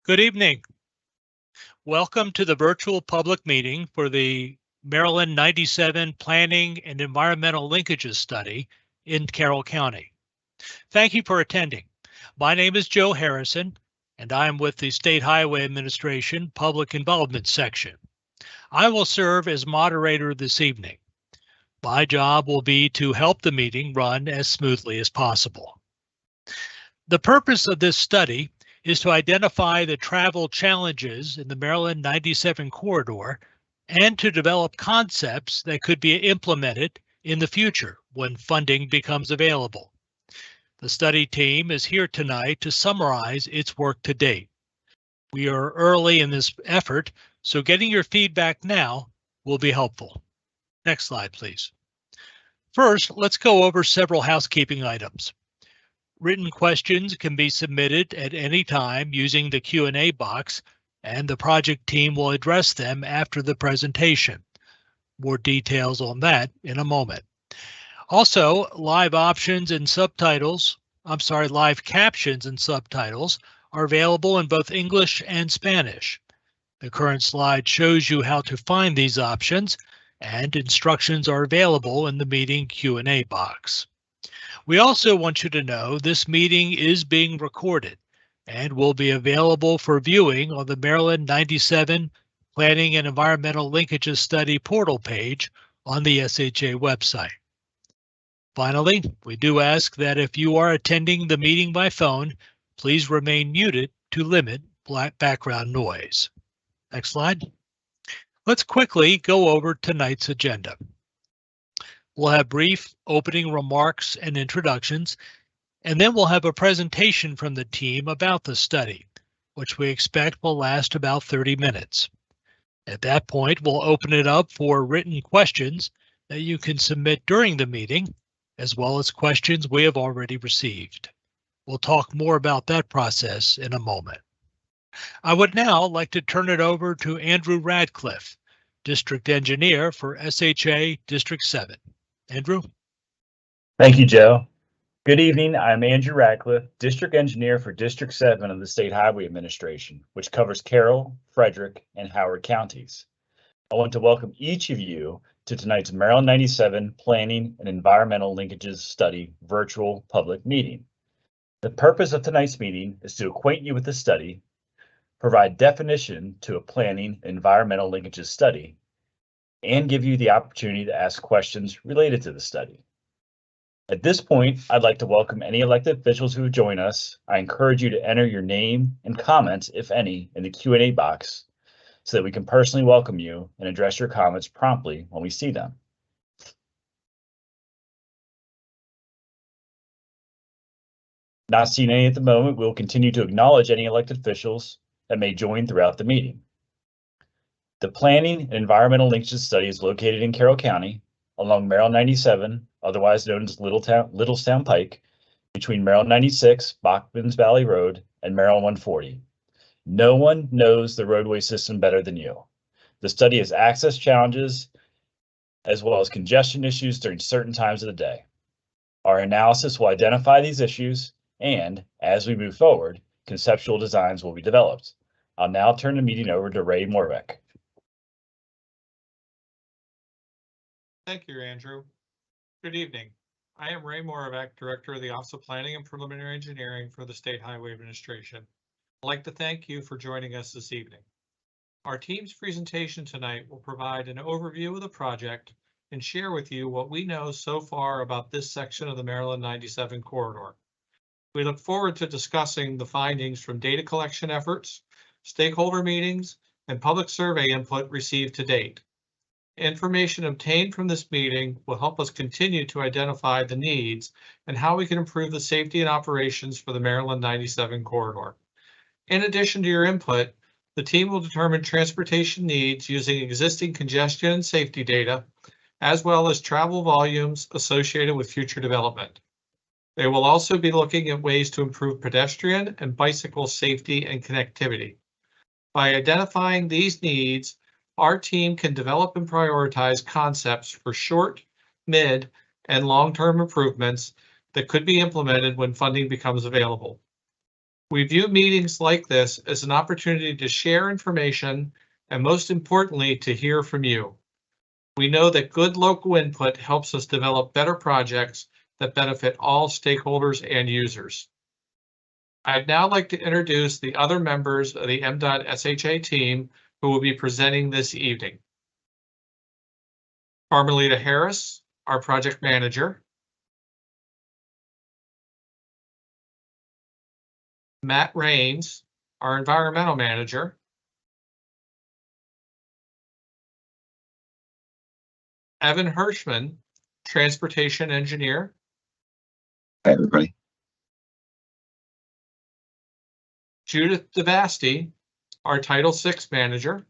Good evening. Welcome to the virtual public meeting for the Maryland 97 Planning and Environmental Linkages Study in Carroll County. Thank you for attending. My name is Joe Harrison, and I am with the State Highway Administration Public Involvement Section. I will serve as moderator this evening. My job will be to help the meeting run as smoothly as possible. The purpose of this study is to identify the travel challenges in the Maryland 97 corridor and to develop concepts that could be implemented in the future when funding becomes available. The study team is here tonight to summarize its work to date. We are early in this effort, so getting your feedback now will be helpful. Next slide, please. First, let's go over several housekeeping items. Written questions can be submitted at any time using the Q&A box, and the project team will address them after the presentation. More details on that in a moment. Also, live captions and subtitles are available in both English and Spanish. The current slide shows you how to find these options, and instructions are available in the meeting Q&A box. We also want you to know this meeting is being recorded and will be available for viewing on the Maryland 97 Planning and Environmental Linkages Study portal page on the SHA website. Finally, we do ask that if you are attending the meeting by phone, please remain muted to limit background noise. Next slide. Let's quickly go over tonight's agenda. We'll have brief opening remarks and introductions, and then we'll have a presentation from the team about the study, which we expect will last about 30 minutes. At that point, we'll open it up for written questions that you can submit during the meeting, as well as questions we have already received. We'll talk more about that process in a moment. I would now like to turn it over to Andrew Radcliffe, District Engineer for SHA District 7. Andrew? Thank you, Joe. Good evening. I'm Andrew Radcliffe, District Engineer for District 7 of the State Highway Administration, which covers Carroll, Frederick, and Howard counties. I want to welcome each of you to tonight's Maryland 97 Planning and Environmental Linkages Study virtual public meeting. The purpose of tonight's meeting is to acquaint you with the study, provide definition to a planning and environmental linkages study, and give you the opportunity to ask questions related to the study. At this point, I'd like to welcome any elected officials who join us. I encourage you to enter your name and comments, if any, in the Q&A box so that we can personally welcome you and address your comments promptly when we see them. Not seeing any at the moment, we'll continue to acknowledge any elected officials that may join throughout the meeting. The Planning and Environmental Linkages Study is located in Carroll County along Maryland 97, otherwise known as Littlestown Pike, between Maryland 96, Bachman's Valley Road, and Maryland 140. No one knows the roadway system better than you. The study has access challenges as well as congestion issues during certain times of the day. Our analysis will identify these issues, and as we move forward, conceptual designs will be developed. I'll now turn the meeting over to Ray Morbeck. Thank you, Andrew. Good evening. I am Ray Moravec, Director of the Office of Planning and Preliminary Engineering for the State Highway Administration. I'd like to thank you for joining us this evening. Our team's presentation tonight will provide an overview of the project and share with you what we know so far about this section of the Maryland 97 corridor. We look forward to discussing the findings from data collection efforts, stakeholder meetings, and public survey input received to date. Information obtained from this meeting will help us continue to identify the needs and how we can improve the safety and operations for the Maryland 97 corridor. In addition to your input, the team will determine transportation needs using existing congestion and safety data, as well as travel volumes associated with future development. They will also be looking at ways to improve pedestrian and bicycle safety and connectivity. By identifying these needs, our team can develop and prioritize concepts for short, mid, and long-term improvements that could be implemented when funding becomes available. We view meetings like this as an opportunity to share information and, most importantly, to hear from you. We know that good local input helps us develop better projects that benefit all stakeholders and users. I'd now like to introduce the other members of the MDOT SHA team who will be presenting this evening. Carmelita Harris, our project manager. Matt Rains, our environmental manager. Evan Hirschman, transportation engineer. Hi, everybody. Judith DeVasti, our Title VI manager.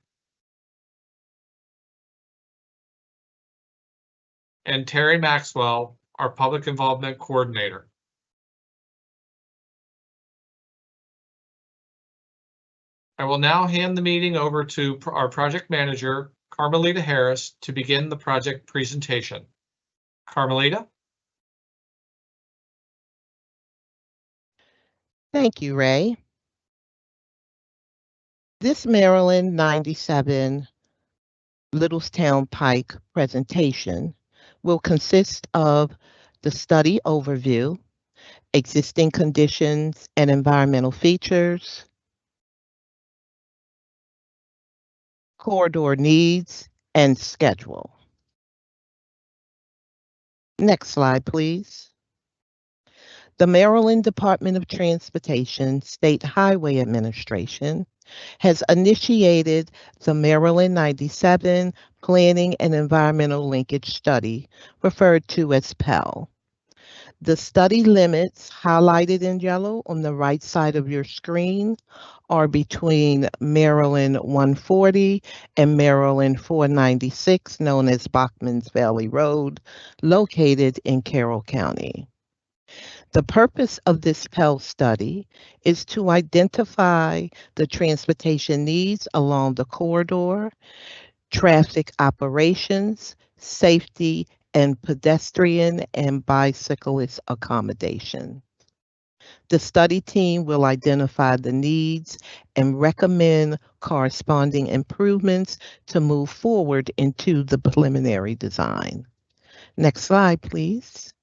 And Terry Maxwell, our public involvement coordinator. I will now hand the meeting over to our project manager, Carmelita Harris, to begin the project presentation. Carmelita? Thank you, Ray. This Maryland 97 Littlestown Pike presentation will consist of the study overview, existing conditions and environmental features, corridor needs, and schedule. Next slide, please. The Maryland Department of Transportation State Highway Administration has initiated the Maryland 97 Planning and Environmental Linkage Study, referred to as PEL. The study limits highlighted in yellow on the right side of your screen are between Maryland 140 and Maryland 496, known as Bachman's Valley Road, located in Carroll County. The purpose of this PEL study is to identify the transportation needs along the corridor, traffic operations, safety, and pedestrian and bicyclist accommodation. The study team will identify the needs and recommend corresponding improvements to move forward into the preliminary design. Next slide, please.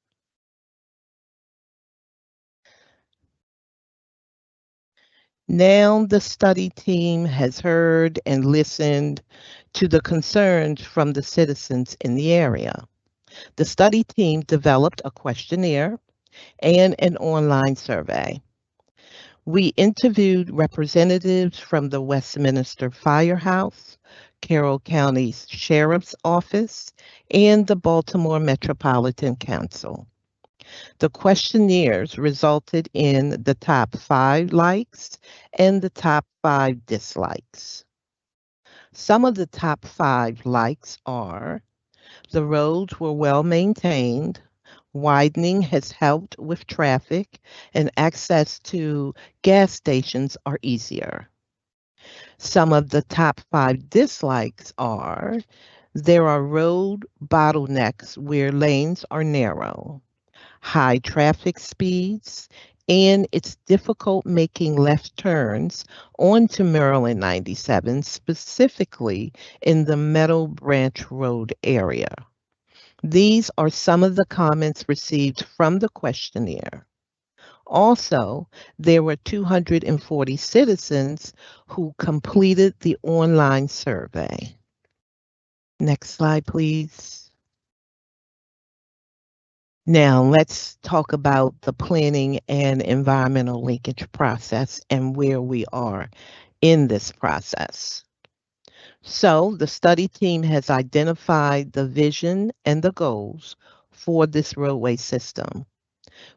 Now the study team has heard and listened to the concerns from the citizens in the area. The study team developed a questionnaire and an online survey. We interviewed representatives from the Westminster Firehouse, Carroll County's Sheriff's Office, and the Baltimore Metropolitan Council. The questionnaires resulted in the top 5 likes and the top 5 dislikes. Some of the top 5 likes are: the roads were well maintained, widening has helped with traffic, and access to gas stations are easier. Some of the top 5 dislikes are: there are road bottlenecks where lanes are narrow, high traffic speeds, and it's difficult making left turns onto Maryland 97, specifically in the Meadow Branch Road area. These are some of the comments received from the questionnaire. Also, there were 240 citizens who completed the online survey. Next slide, please. Now, let's talk about the planning and environmental linkage process and where we are in this process. So, the study team has identified the vision and the goals for this roadway system.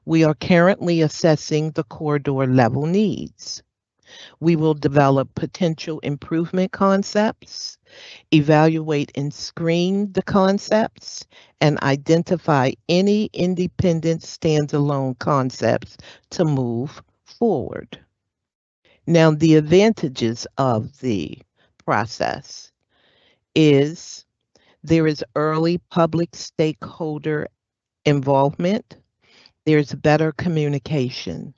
We are currently assessing the corridor level needs. We will develop potential improvement concepts, evaluate and screen the concepts, and identify any independent standalone concepts to move forward. Now, the advantages of the process is there is early public stakeholder involvement, there's better communication,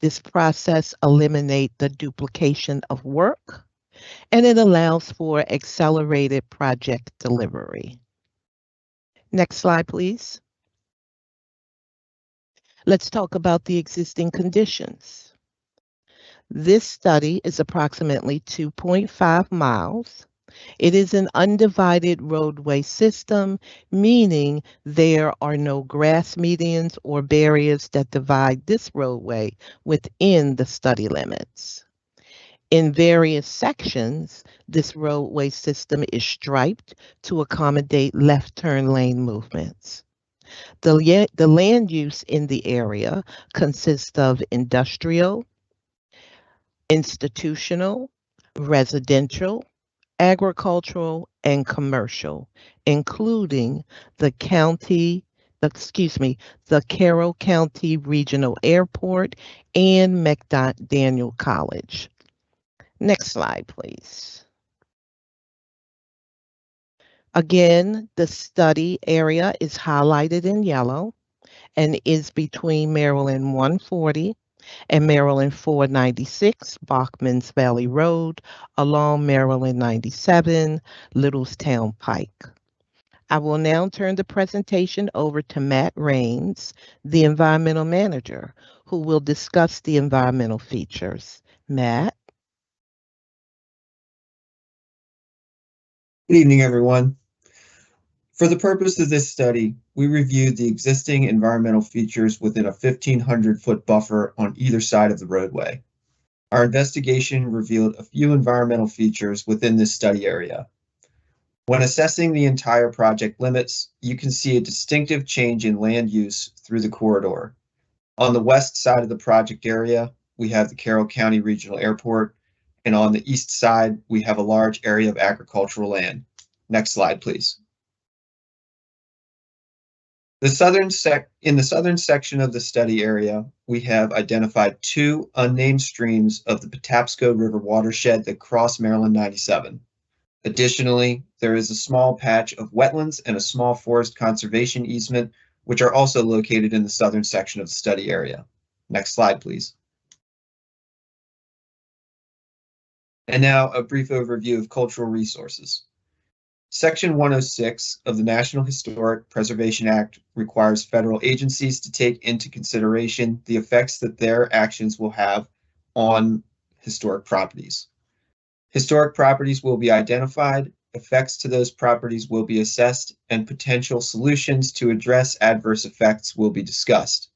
This process eliminates the duplication of work and it allows for accelerated project delivery. Next slide, please. Let's talk about the existing conditions. This study is approximately 2.5 miles. It is an undivided roadway system, meaning there are no grass medians or barriers that divide this roadway within the study limits. In various sections, this roadway system is striped to accommodate left turn lane movements. The land use in the area consists of industrial, institutional, residential, agricultural, and commercial, including the Carroll County Regional Airport and McDaniel College. Next slide, please. Again, the study area is highlighted in yellow and is between Maryland 140 and Maryland 496, Bachman's Valley Road, along Maryland 97, Littlestown Pike. I will now turn the presentation over to Matt Raines, the environmental manager, who will discuss the environmental features. Matt? Good evening, everyone. For the purpose of this study, we reviewed the existing environmental features within a 1,500-foot buffer on either side of the roadway. Our investigation revealed a few environmental features within this study area. When assessing the entire project limits, you can see a distinctive change in land use through the corridor. On the west side of the project area, we have the Carroll County Regional Airport, and on the east side, we have a large area of agricultural land. Next slide, please. In the southern section of the study area, we have identified two unnamed streams of the Patapsco River watershed that cross Maryland 97. Additionally, there is a small patch of wetlands and a small forest conservation easement, which are also located in the southern section of the study area. Next slide, please. And now a brief overview of cultural resources. Section 106 of the National Historic Preservation Act requires federal agencies to take into consideration the effects that their actions will have on historic properties. Historic properties will be identified, effects to those properties will be assessed, and potential solutions to address adverse effects will be discussed.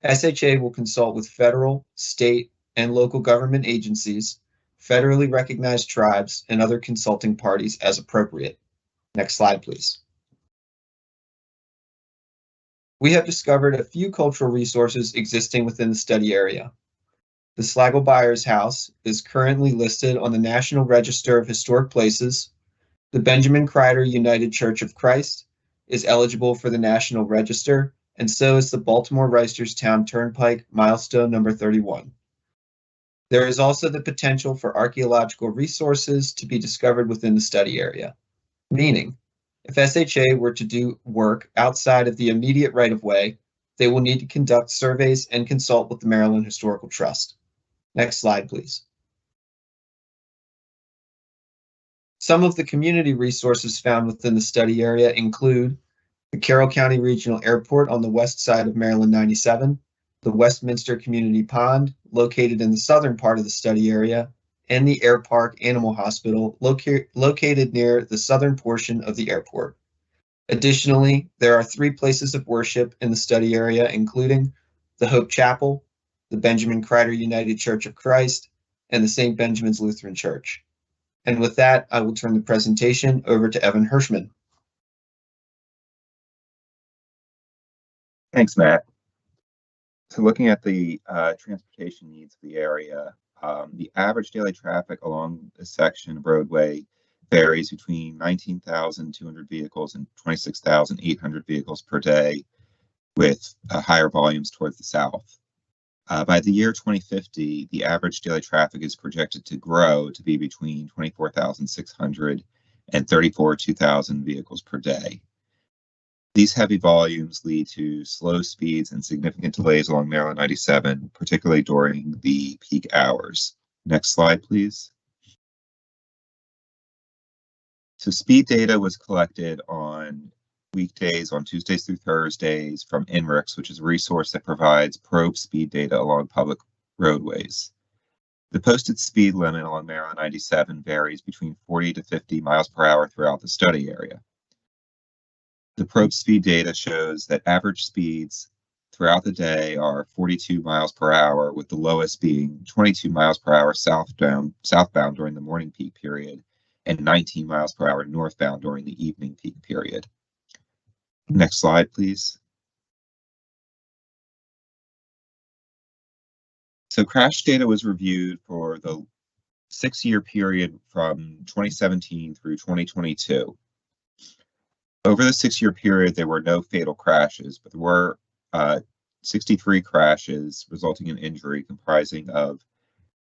SHA will consult with federal, state, and local government agencies, federally recognized tribes, and other consulting parties as appropriate. Next slide, please. We have discovered a few cultural resources existing within the study area. The Slagle Byers House is currently listed on the National Register of Historic Places. The Benjamin Crider United Church of Christ is eligible for the National Register, and so is the Baltimore Reisterstown Turnpike milestone number 31. There is also the potential for archaeological resources to be discovered within the study area, meaning if SHA were to do work outside of the immediate right-of-way, they will need to conduct surveys and consult with the Maryland Historical Trust. Next slide, please. Some of the community resources found within the study area include the Carroll County Regional Airport on the west side of Maryland 97, the Westminster Community Pond, located in the southern part of the study area, and the Air Park Animal Hospital, located near the southern portion of the airport. Additionally, there are 3 places of worship in the study area, including the Hope Chapel, the Benjamin Crider United Church of Christ, and the St. Benjamin's Lutheran Church. And with that, I will turn the presentation over to Evan Hirschman. Thanks, Matt. So looking at the transportation needs of the area, the average daily traffic along this section of roadway varies between 19,200 vehicles and 26,800 vehicles per day, with higher volumes towards the south. By the year 2050, the average daily traffic is projected to grow to be between 24,600 and 34,000 vehicles per day. These heavy volumes lead to slow speeds and significant delays along Maryland 97, particularly during the peak hours. Next slide, please. So speed data was collected on weekdays, on Tuesdays through Thursdays from INRIX, which is a resource that provides probe speed data along public roadways. The posted speed limit along Maryland 97 varies between 40 to 50 miles per hour throughout the study area. The probe speed data shows that average speeds throughout the day are 42 miles per hour, with the lowest being 22 miles per hour southbound during the morning peak period and 19 miles per hour northbound during the evening peak period. Next slide, please. So crash data was reviewed for the 6-year period from 2017 through 2022. Over the 6-year period, there were no fatal crashes, but there were 63 crashes resulting in injury, comprising of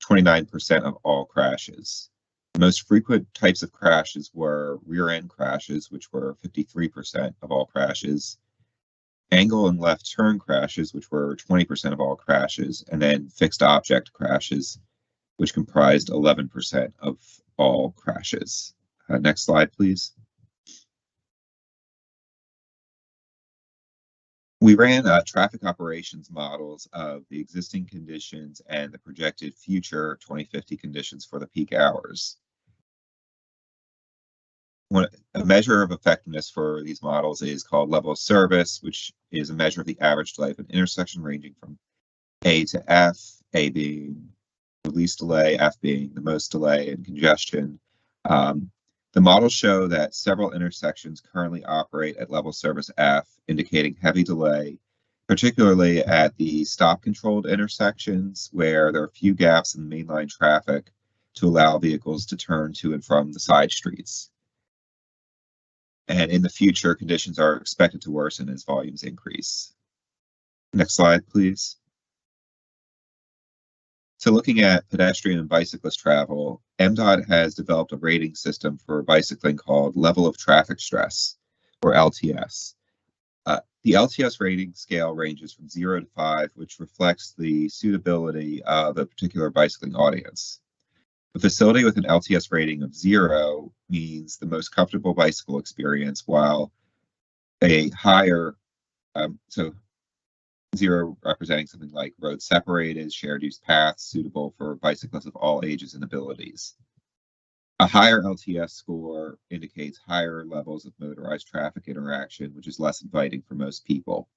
29% of all crashes. The most frequent types of crashes were rear-end crashes, which were 53% of all crashes, angle and left turn crashes, which were 20% of all crashes, and then fixed object crashes, which comprised 11% of all crashes. Next slide, please. We ran traffic operations models of the existing conditions and the projected future 2050 conditions for the peak hours. A measure of effectiveness for these models is called level of service, which is a measure of the average delay of an intersection ranging from A to F, A being the least delay, F being the most delay and congestion. The models show that several intersections currently operate at level service F, indicating heavy delay, particularly at the stop-controlled intersections where there are few gaps in the mainline traffic to allow vehicles to turn to and from the side streets. And in the future, conditions are expected to worsen as volumes increase. Next slide, please. So looking at pedestrian and bicyclist travel, MDOT has developed a rating system for bicycling called Level of Traffic Stress, or LTS. The LTS rating scale ranges from 0 to 5, which reflects the suitability of a particular bicycling audience. A facility with an LTS rating of 0 means the most comfortable bicycle experience, while a higher, so 0 representing something like road separated, shared use paths suitable for bicyclists of all ages and abilities. A higher LTS score indicates higher levels of motorized traffic interaction, which is less inviting for most people.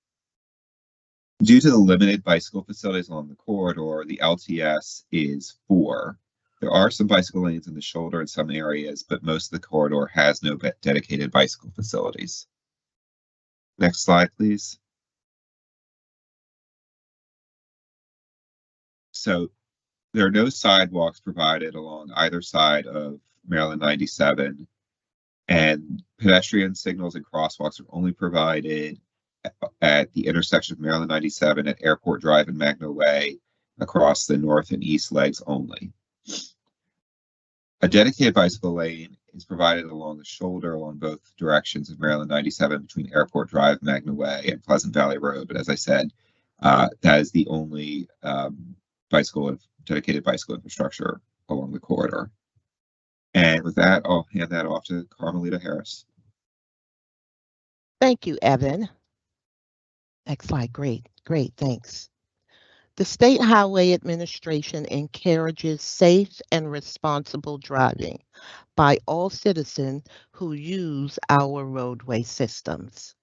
Due to the limited bicycle facilities along the corridor, the LTS is 4. There are some bicycle lanes in the shoulder in some areas, but most of the corridor has no dedicated bicycle facilities. Next slide, please. So there are no sidewalks provided along either side of Maryland 97, and pedestrian signals and crosswalks are only provided at the intersection of Maryland 97 at Airport Drive and Magna Way across the north and east legs only. A dedicated bicycle lane is provided along the shoulder along both directions of Maryland 97 between Airport Drive, Magna Way, and Pleasant Valley Road. But as I said, that is the only dedicated bicycle infrastructure along the corridor. And with that, I'll hand that off to Carmelita Harris. Thank you, Evan. Next slide. Great, thanks. The State Highway Administration encourages safe and responsible driving by all citizens who use our roadway systems.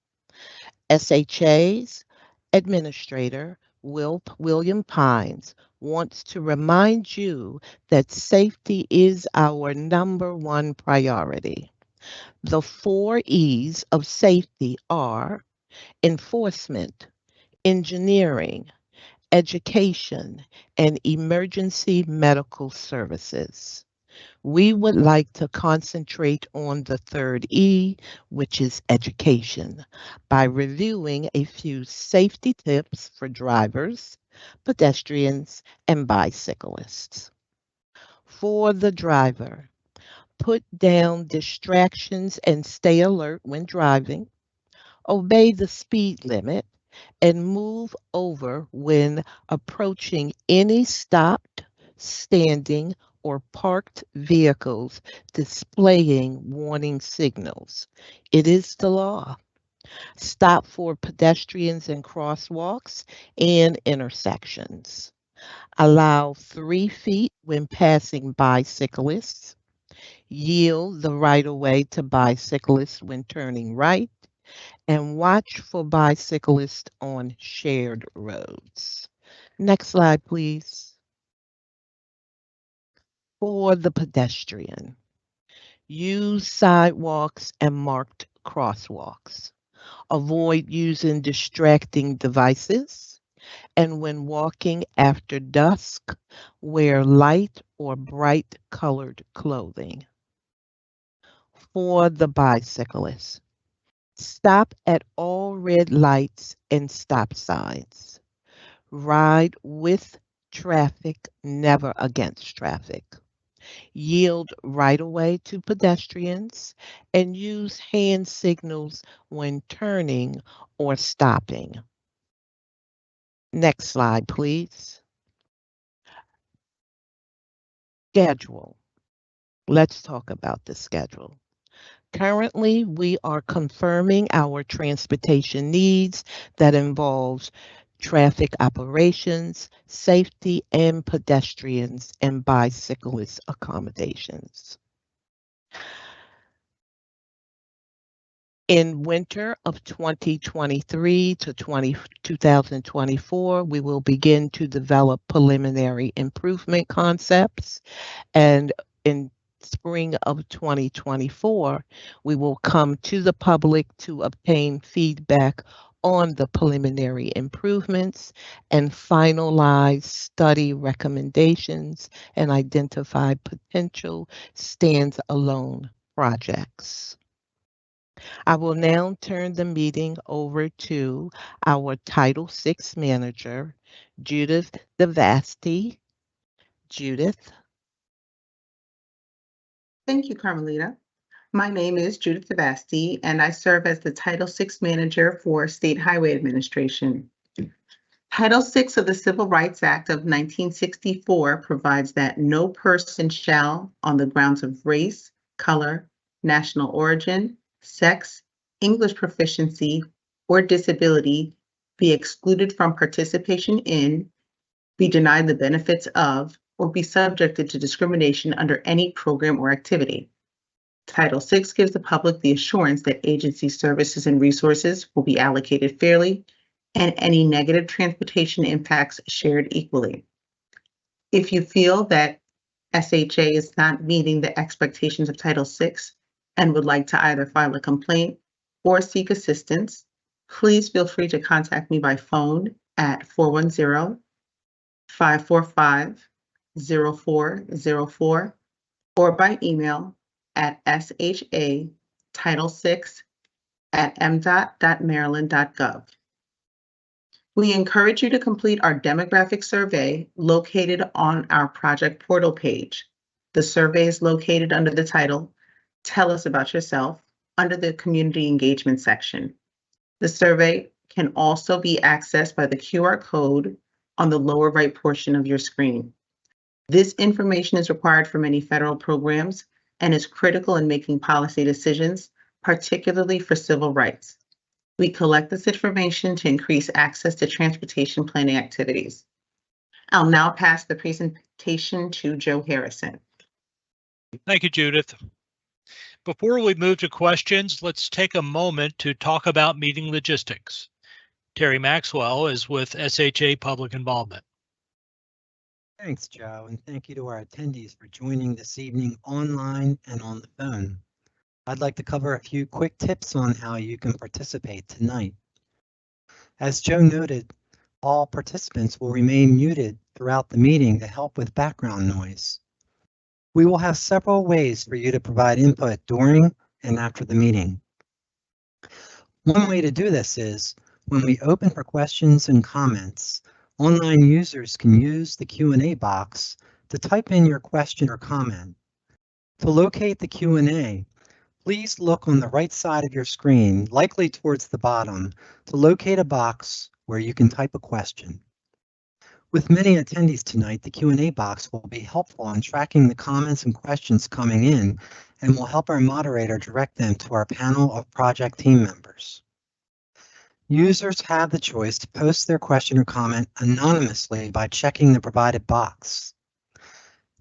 SHA's Administrator William Pines wants to remind you that safety is our #1 priority. The 4 E's of safety are enforcement, engineering, education, and emergency medical services. We would like to concentrate on the 3rd E, which is education, by reviewing a few safety tips for drivers, pedestrians, and bicyclists. For the driver, put down distractions and stay alert when driving. obey the speed limit, and move over when approaching any stopped, standing, or parked vehicles displaying warning signals. It is the law. Stop for pedestrians and crosswalks and intersections. Allow 3 feet when passing bicyclists. Yield the right of way to bicyclists when turning right, and watch for bicyclists on shared roads. Next slide, please. For the pedestrian, use sidewalks and marked crosswalks. Avoid using distracting devices. And when walking after dusk, wear light or bright colored clothing. For the bicyclist, stop at all red lights and stop signs. Ride with traffic, never against traffic. Yield right away to pedestrians and use hand signals when turning or stopping. Next slide, please. Schedule. Let's talk about the schedule. Currently, we are confirming our transportation needs that involves traffic operations, safety, and pedestrians and bicyclist accommodations. In winter of 2023 to 2024, we will begin to develop preliminary improvement concepts, and in spring of 2024, we will come to the public to obtain feedback on the preliminary improvements and finalize study recommendations and identify potential standalone projects. I will now turn the meeting over to our Title VI manager, Judith Devasty. Judith. Thank you, Carmelita. My name is Judith Devasty, and I serve as the Title VI Manager for State Highway Administration. Title VI of the Civil Rights Act of 1964 provides that no person shall, on the grounds of race, color, national origin, sex, English proficiency, or disability, be excluded from participation in, be denied the benefits of, or be subjected to discrimination under any program or activity. Title VI gives the public the assurance that agency services and resources will be allocated fairly and any negative transportation impacts shared equally. If you feel that SHA is not meeting the expectations of Title VI and would like to either file a complaint or seek assistance, please feel free to contact me by phone at 410-545-0404 or by email at sha title6@mdot.maryland.gov. We encourage you to complete our demographic survey located on our project portal page. The survey is located under the title, Tell Us About Yourself, under the Community Engagement section. The survey can also be accessed by the QR code on the lower right portion of your screen. This information is required for many federal programs and is critical in making policy decisions, particularly for civil rights. We collect this information to increase access to transportation planning activities. I'll now pass the presentation to Joe Harrison. Thank you, Judith. Before we move to questions, let's take a moment to talk about meeting logistics. Terry Maxwell is with SHA Public Involvement. Thanks, Joe, and thank you to our attendees for joining this evening online and on the phone. I'd like to cover a few quick tips on how you can participate tonight. As Joe noted, all participants will remain muted throughout the meeting to help with background noise. We will have several ways for you to provide input during and after the meeting. One way to do this is when we open for questions and comments, online users can use the Q&A box to type in your question or comment. To locate the Q&A, please look on the right side of your screen, likely towards the bottom, to locate a box where you can type a question. With many attendees tonight, the Q&A box will be helpful in tracking the comments and questions coming in and will help our moderator direct them to our panel of project team members. Users have the choice to post their question or comment anonymously by checking the provided box.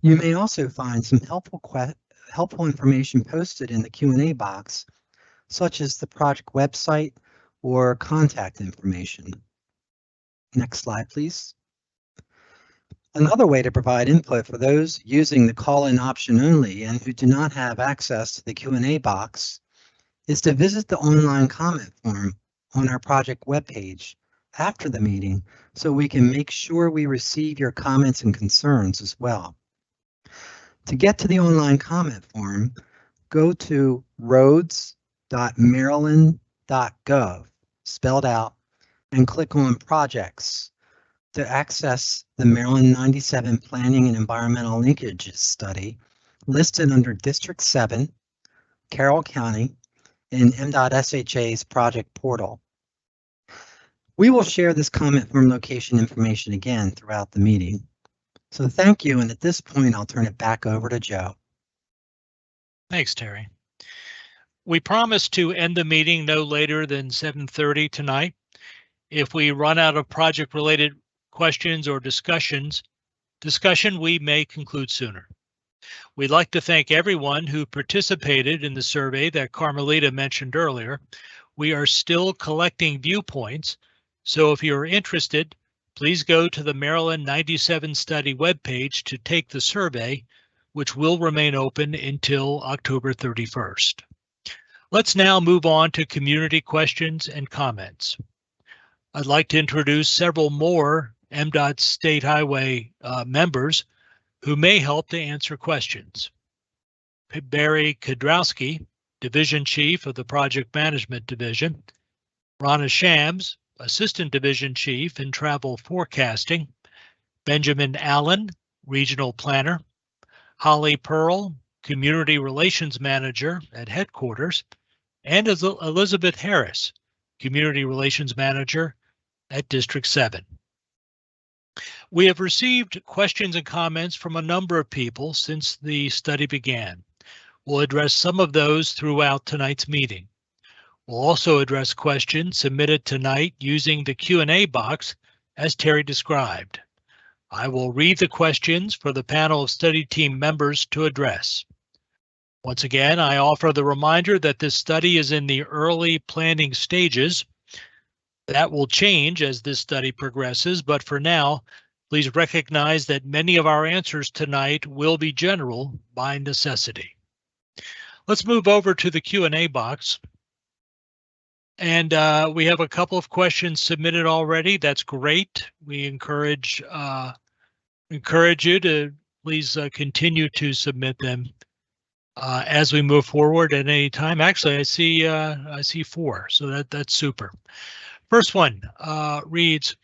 You may also find some helpful information posted in the Q&A box, such as the project website or contact information. Next slide, please. Another way to provide input for those using the call-in option only and who do not have access to the Q&A box is to visit the online comment form on our project webpage after the meeting so we can make sure we receive your comments and concerns as well. To get to the online comment form, go to roads.maryland.gov, spelled out, and click on Projects to access the Maryland 97 Planning and Environmental Linkages Study listed under District 7, Carroll County, in M.SHA's project portal. We will share this comment form location information again throughout the meeting. So thank you, and at this point, I'll turn it back over to Joe. Thanks, Terry. We promise to end the meeting no later than 7:30 tonight. If we run out of project-related questions or discussion, we may conclude sooner. We'd like to thank everyone who participated in the survey that Carmelita mentioned earlier. We are still collecting viewpoints, so if you're interested, please go to the Maryland 97 Study webpage to take the survey, which will remain open until October 31st. Let's now move on to community questions and comments. I'd like to introduce several more MDOT State Highway members who may help to answer questions. Barry Kudrowski, Division Chief of the Project Management Division, Ronna Shams, Assistant Division Chief in Travel Forecasting, Benjamin Allen, Regional Planner, Holly Pearl, Community Relations Manager at Headquarters, and Elizabeth Harris, Community Relations Manager at District 7. We have received questions and comments from a number of people since the study began. We'll address some of those throughout tonight's meeting. We'll also address questions submitted tonight using the Q&A box as Terry described. I will read the questions for the panel of study team members to address. Once again, I offer the reminder that this study is in the early planning stages. That will change as this study progresses, but for now, please recognize that many of our answers tonight will be general by necessity. Let's move over to the Q&A box. And we have a couple of questions submitted already. That's great. We encourage you to please continue to submit them as we move forward at any time. Actually, I see 4, so that's super. First one reads,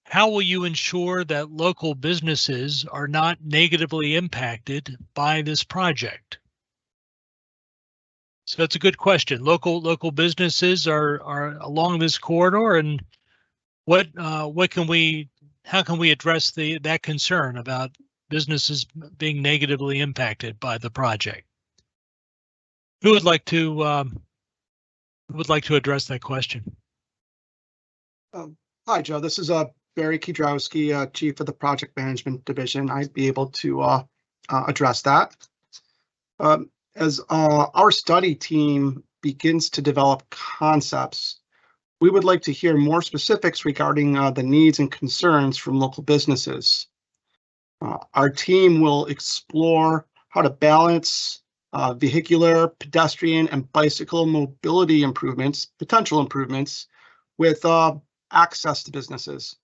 how will you ensure that local businesses are not negatively impacted by this project? So that's a good question. Local businesses are along this corridor, and how can we address that concern about businesses being negatively impacted by the project? Who would like to address that question? Hi, Joe. This is Barry Kudrowski, Chief of the Project Management Division. I'd be able to address that. As our study team begins to develop concepts, we would like to hear more specifics regarding the needs and concerns from local businesses. Our team will explore how to balance vehicular, pedestrian, and bicycle mobility improvements, potential improvements, with access to businesses.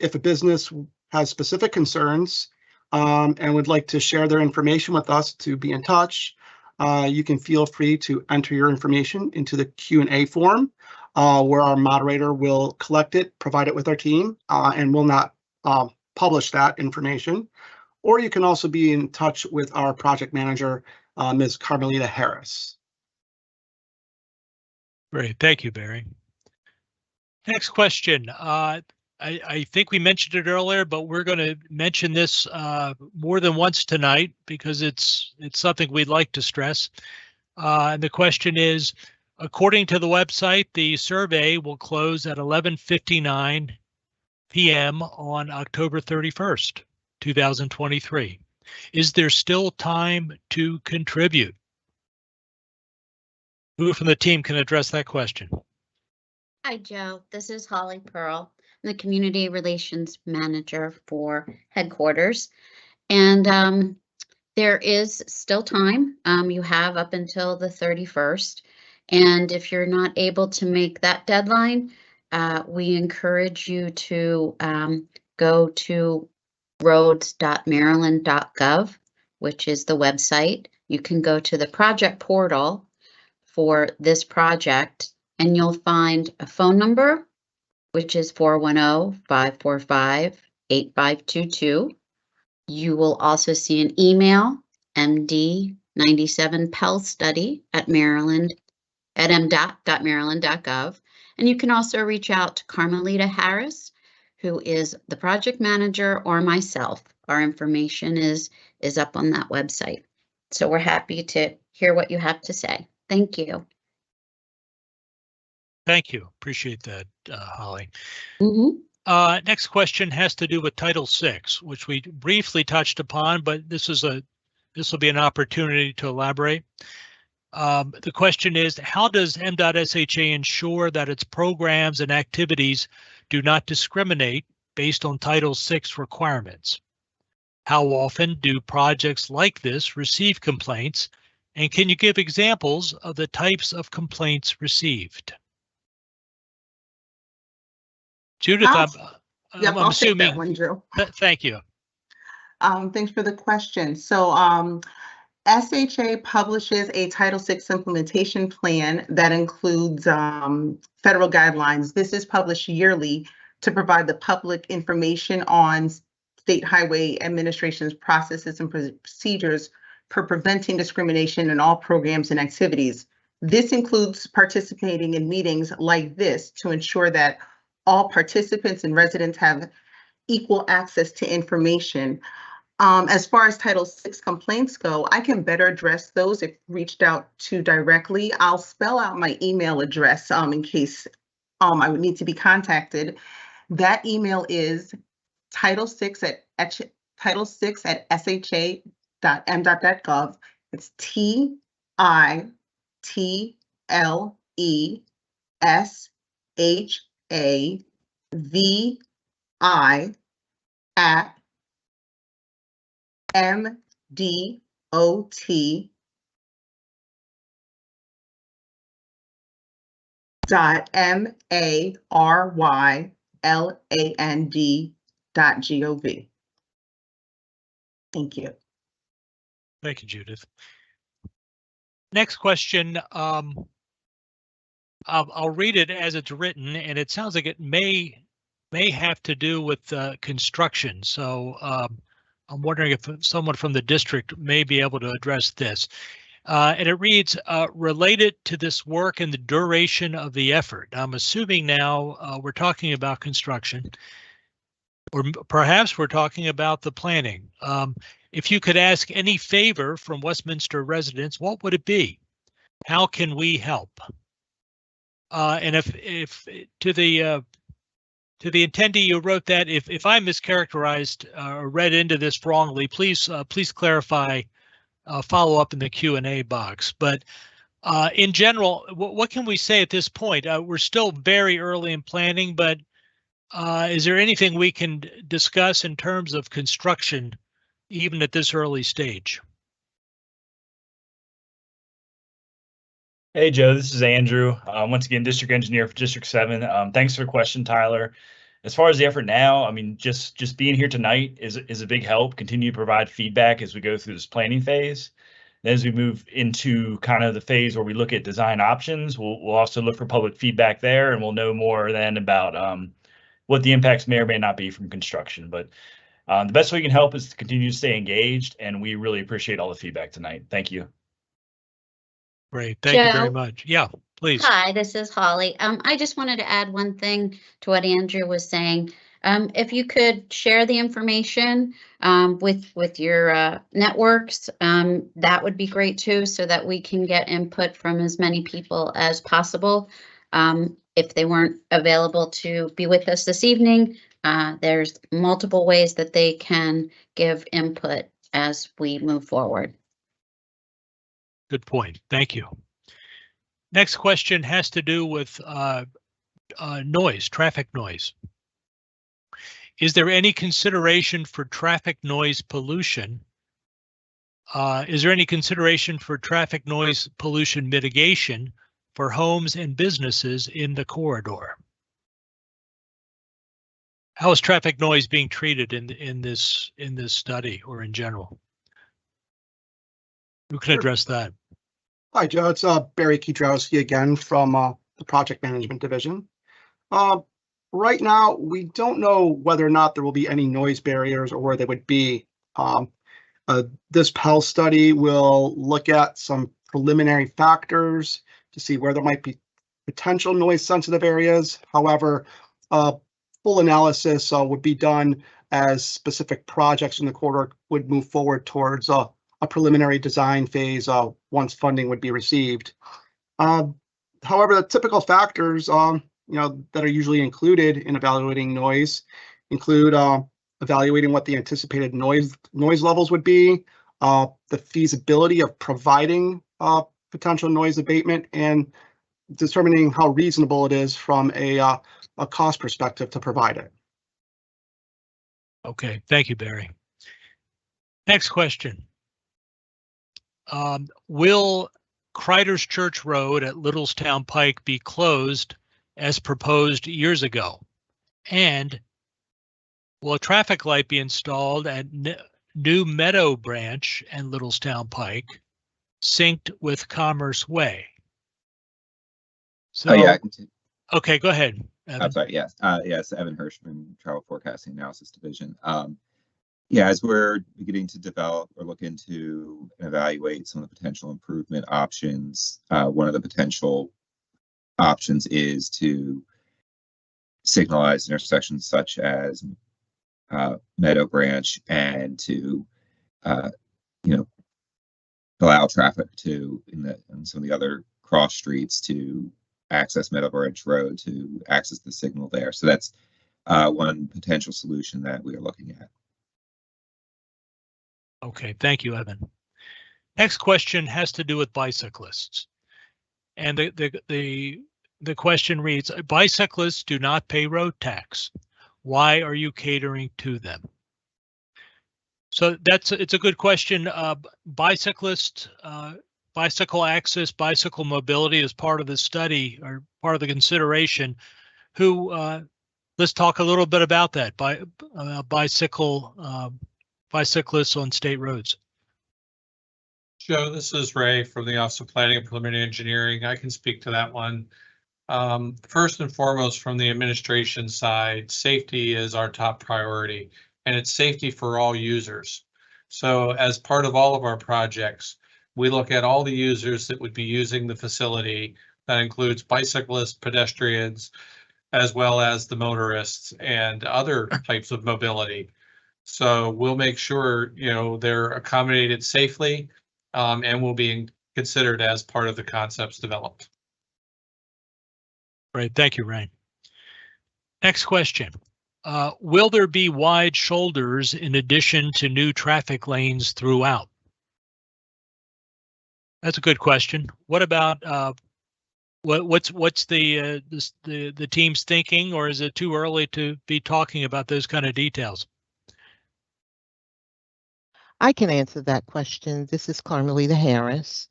If a business has specific concerns and would like to share their information with us to be in touch, you can feel free to enter your information into the Q&A form where our moderator will collect it, provide it with our team, and will not publish that information. Or you can also be in touch with our project manager Ms. Carmelita Harris. Great, thank you, Barry. Next question. I think we mentioned it earlier, but we're going to mention this more than once tonight because it's something we'd like to stress. And the question is, according to the website, the survey will close at 11:59 p.m. on October 31st, 2023. Is there still time to contribute? Who from the team can address that question? Hi, Joe. This is Holly Pearl, I'm the Community Relations Manager for headquarters. And there is still time. You have up until the 31st. And if you're not able to make that deadline, we encourage you to go to roads.maryland.gov, which is the website. You can go to the project portal for this project, and you'll find a phone number, which is 410-545-8522. You will also see an email, md97pelstudy@m.maryland.gov. And you can also reach out to Carmelita Harris, who is the project manager, or myself. Our information is up on that website. So we're happy to hear what you have to say. Thank you. Thank you. Appreciate that, Holly. Mm-hmm. Next question has to do with Title VI, which we briefly touched upon, but this will be an opportunity to elaborate. The question is, how does M.SHA ensure that its programs and activities do not discriminate based on Title VI requirements? How often do projects like this receive complaints? And can you give examples of the types of complaints received? Judith, I'll I'm take assuming. that one, Drew. Thank you. Thanks for the question. So SHA publishes a Title VI implementation plan that includes federal guidelines. This is published yearly to provide the public information on State Highway Administration's processes and procedures for preventing discrimination in all programs and activities. This includes participating in meetings like this to ensure that all participants and residents have equal access to information. As far as Title VI complaints go, I can better address those if reached out to directly. I'll spell out my email address in case I would need to be contacted. That email is title6@sha.m.gov. It's TITLES@MDOT.MARYLAND.gov. Thank you. Thank you, Judith. Next question. I'll read it as it's written, and it sounds like it may have to do with construction. So I'm wondering if someone from the district may be able to address this. And it reads, related to this work and the duration of the effort. I'm assuming now we're talking about construction, or perhaps we're talking about the planning. If you could ask any favor from Westminster residents, what would it be? How can we help? And if to the attendee who wrote that, if I mischaracterized or read into this wrongly, please clarify, follow up in the Q&A box. But in general, what can we say at this point? We're still very early in planning, but is there anything we can discuss in terms of construction, even at this early stage? Hey, Joe, this is Andrew. Once again, District Engineer for District 7. Thanks for the question, Tyler. As far as the effort now, I mean, just being here tonight is a big help. Continue to provide feedback as we go through this planning phase. And as we move into kind of the phase where we look at design options, we'll also look for public feedback there, and we'll know more then about what the impacts may or may not be from construction. But the best way we can help is to continue to stay engaged, and we really appreciate all the feedback tonight. Thank you. Great. Thank you very Joe? much. Yeah, please. Hi, this is Holly. I just wanted to add one thing to what Andrew was saying. If you could share the information with your networks, that would be great too, so that we can get input from as many people as possible. If they weren't available to be with us this evening, there's multiple ways that they can give input as we move forward. Good point. Thank you. Next question has to do with noise, traffic noise. Is there any consideration for traffic noise pollution? Is there any consideration for traffic noise pollution mitigation for homes and businesses in the corridor? How is traffic noise being treated in this study or in general? Who can address that? Hi, Joe. It's Barry Kiedrowski again from the Project Management Division. Right now, we don't know whether or not there will be any noise barriers or where they would be. This PEL study will look at some preliminary factors to see where there might be potential noise-sensitive areas. However, full analysis would be done as specific projects in the corridor would move forward towards a preliminary design phase once funding would be received. However, the typical factors that are usually included in evaluating noise include evaluating what the anticipated noise levels would be, the feasibility of providing potential noise abatement, and determining how reasonable it is from a cost perspective to provide it. Okay, thank you, Barry. Next question. Will Crider's Church Road at Littlestown Pike be closed as proposed years ago? And will a traffic light be installed at New Meadow Branch and Littlestown Pike, synced with Commerce Way? So, yeah, I can okay, go ahead, Evan. I'm sorry. Yes, yes, Evan Hirschman, Travel Forecasting Analysis Division. Yeah, as we're beginning to develop or look into and evaluate some of the potential improvement options, one of the potential options is to signalize intersections such as Meadow Branch, and to allow traffic to in some of the other cross streets to access Meadow Branch Road to access the signal there. So that's one potential solution that we are looking at. Okay, thank you, Evan. Next question has to do with bicyclists. And the question reads, bicyclists do not pay road tax. Why are you catering to them? So it's a good question. Bicyclists, bicycle access, bicycle mobility is part of the study or part of the consideration. Let's talk a little bit about that. Bicyclists on state roads. Joe, this is Ray from the Office of Planning and Preliminary Engineering. I can speak to that one. First and foremost, from the administration side, safety is our top priority, and it's safety for all users. So as part of all of our projects, we look at all the users that would be using the facility. That includes bicyclists, pedestrians, as well as the motorists and other types of mobility. So we'll make sure, they're accommodated safely, and will be considered as part of the concepts developed. Great, thank you, Ray. Next question. Will there be wide shoulders in addition to new traffic lanes throughout? That's a good question. What about what's the team's thinking, or is it too early to be talking about those kind of details? I can answer that question. This is Carmelita Harris.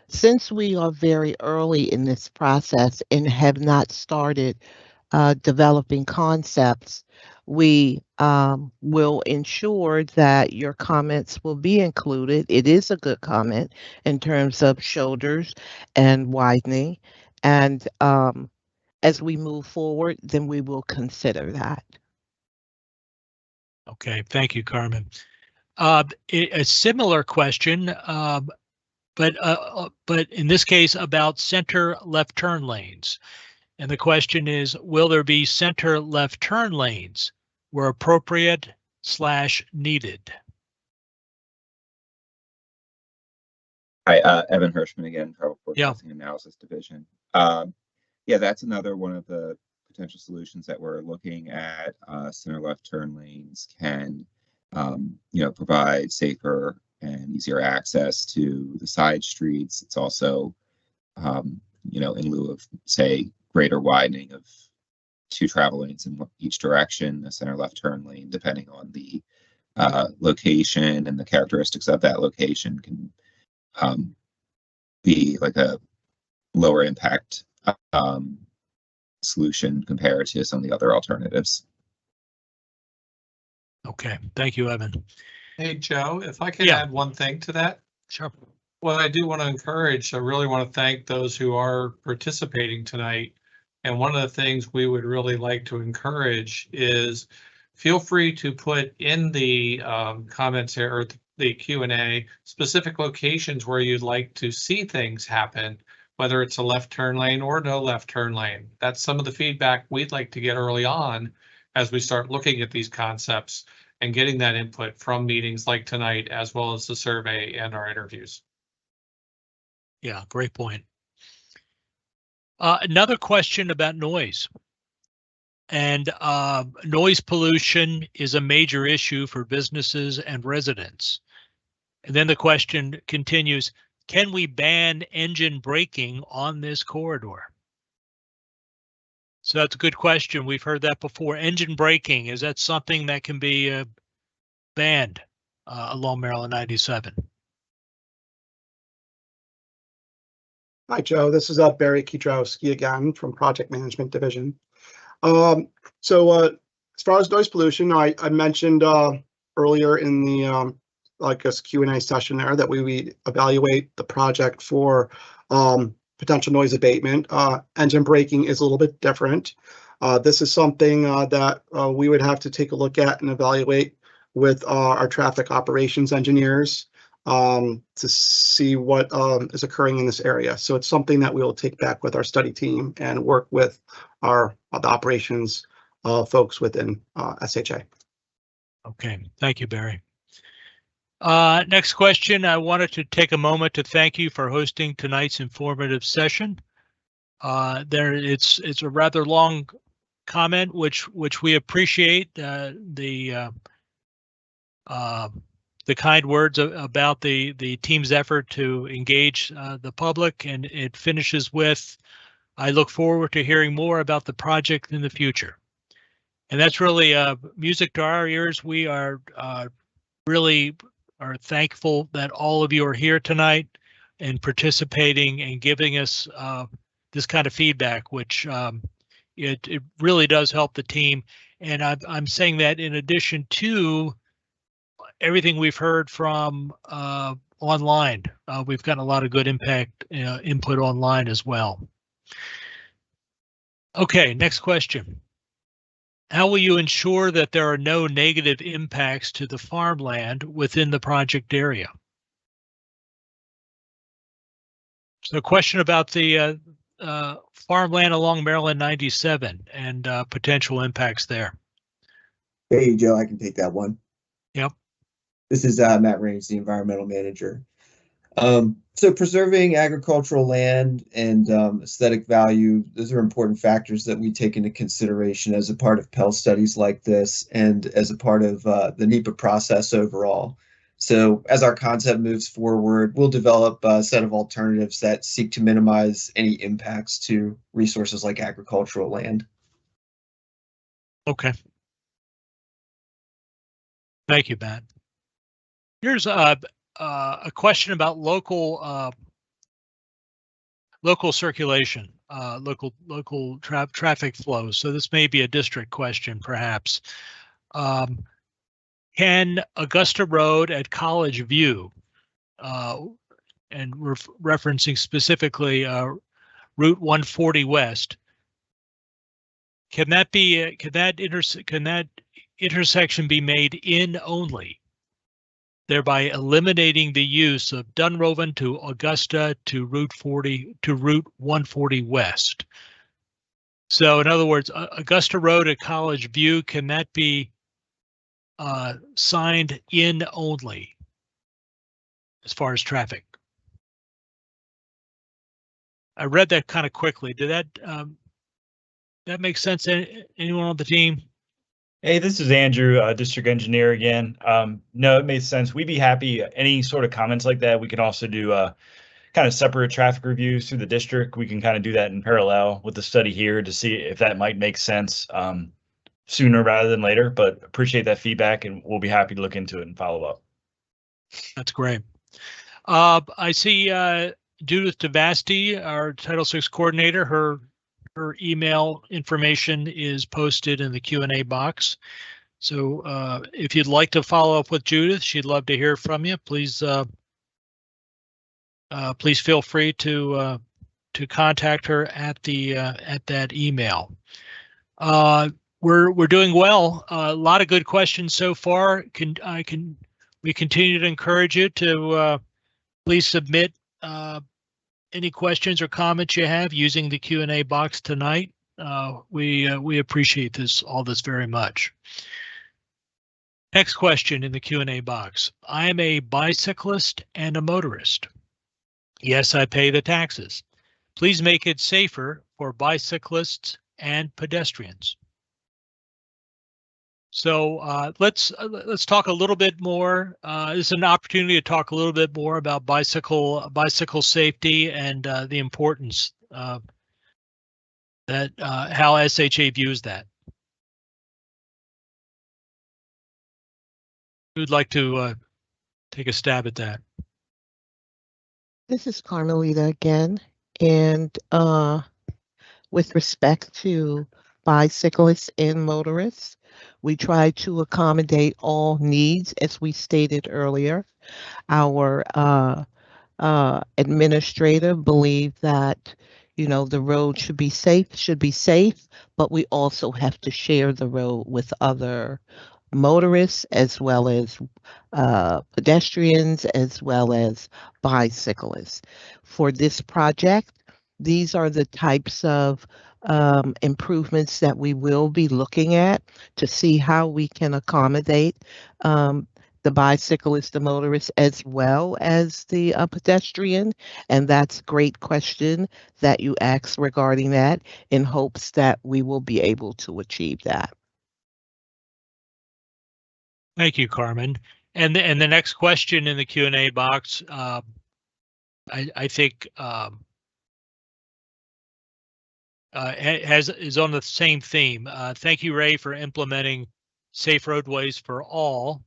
Since we are very early in this process and have not started developing concepts, we will ensure that your comments will be included. It is a good comment in terms of shoulders and widening. And as we move forward, then we will consider that. Okay, thank you, Carmen. A similar question. but in this case about center left turn lanes. And the question is, will there be center left turn lanes where appropriate / needed? Hi, Evan Hirschman again, Travel Forecasting Analysis Division. Yeah, that's another one of the potential solutions that we're looking at. Center left turn lanes can, provide safer and easier access to the side streets. It's also, in lieu of, say, greater widening of 2 travel lanes in each direction, a center left turn lane, depending on the location and the characteristics of that location, can be like a lower impact solution compared to some of the other alternatives. Okay, thank you, Evan. Hey, Joe, if I could add one thing to that. Sure. Well, I do want to encourage, I really want to thank those who are participating tonight. And one of the things we would really like to encourage is feel free to put in the comments here or the Q&A specific locations where you'd like to see things happen, whether it's a left turn lane or no left turn lane. That's some of the feedback we'd like to get early on as we start looking at these concepts and getting that input from meetings like tonight, as well as the survey and our interviews. Yeah, great point. Another question about noise. And noise pollution is a major issue for businesses and residents. And then the question continues, can we ban engine braking on this corridor? So that's a good question. We've heard that before. Engine braking, is that something that can be banned along Maryland 97? Hi, Joe. This is Barry Kiedrowski again from Project Management Division. As far as noise pollution, I mentioned earlier in the Q&A session there that we evaluate the project for potential noise abatement. Engine braking is a little bit different. This is something that we would have to take a look at and evaluate with our traffic operations engineers to see what is occurring in this area. So it's something that we will take back with our study team and work with the operations folks within SHA. Okay, thank you, Barry. Next question, I wanted to take a moment to thank you for hosting tonight's informative session. It's a rather long comment, which we appreciate. The kind words about the team's effort to engage the public, and it finishes with, I look forward to hearing more about the project in the future. And that's really music to our ears. We are really thankful that all of you are here tonight and participating and giving us this kind of feedback, which it really does help the team. And I'm saying that in addition to everything we've heard from online. We've gotten a lot of good input online as well. Okay, next question. How will you ensure that there are no negative impacts to the farmland within the project area? So a question about the farmland along Maryland 97 and potential impacts there. Hey, Joe, I can take that one. Yep. This is Matt Raines, the environmental manager. So preserving agricultural land and aesthetic value, those are important factors that we take into consideration as a part of PEL studies like this and as a part of the NEPA process overall. So as our concept moves forward, we'll develop a set of alternatives that seek to minimize any impacts to resources like agricultural land. Okay. Thank you, Matt. Here's a question about local circulation, local traffic flows. So this may be a district question, perhaps. Can Augusta Road at College View, and we're referencing specifically Route 140 West, can that intersection be made in only? thereby eliminating the use of Dunroven to Augusta to Route 140 West. So in other words, Augusta Road at College View, can that be signed in only as far as traffic? I read that kind of quickly. Did that make sense? Anyone on the team? Hey, this is Andrew, district engineer again. No, it made sense. We'd be happy. Any sort of comments like that, we can also do kind of separate traffic reviews through the district. We can kind of do that in parallel with the study here to see if that might make sense sooner rather than later. But appreciate that feedback, and we'll be happy to look into it and follow up. That's great. I see Judith DeVasti, our Title VI coordinator. Her email information is posted in the Q&A box. So if you'd like to follow up with Judith, she'd love to hear from you. Please please feel free to contact her at that email. We're doing well. A lot of good questions so far. We continue to encourage you to please submit any questions or comments you have using the Q&A box tonight. We appreciate all this very much. Next question in the Q&A box. I am a bicyclist and a motorist. Yes, I pay the taxes. Please make it safer for bicyclists and pedestrians. So let's talk a little bit more. This is an opportunity to talk a little bit more about bicycle safety and the importance that how SHA views that. Who'd like to take a stab at that? This is Carmelita again, and with respect to bicyclists and motorists, we try to accommodate all needs, as we stated earlier. Our administrator believed that, the road should be safe, but we also have to share the road with other motorists as well as pedestrians as well as bicyclists. For this project, these are the types of improvements that we will be looking at to see how we can accommodate the bicyclist, the motorist, as well as the pedestrian. And that's a great question that you asked regarding that, in hopes that we will be able to achieve that. Thank you, Carmen. And the next question in the Q&A box, I think is on the same theme. Thank you, Ray, for implementing safe roadways for all,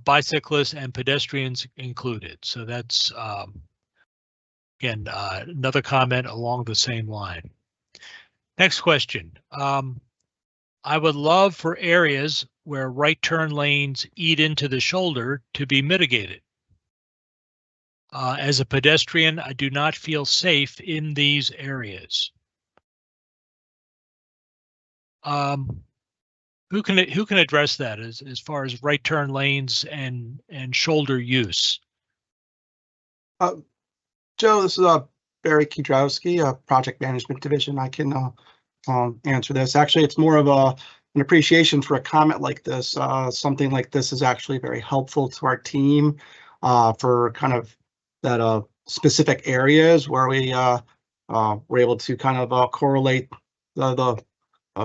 bicyclists and pedestrians included. So that's again another comment along the same line. Next question. I would love for areas where right turn lanes eat into the shoulder to be mitigated. As a pedestrian, I do not feel safe in these areas. Who can address that as far as right turn lanes and shoulder use? Joe, this is Barry Kiedrowski, Project Management Division. I can answer this. Actually, it's more of an appreciation for a comment like this. Something like this is actually very helpful to our team for kind of that specific areas where we were able to kind of correlate the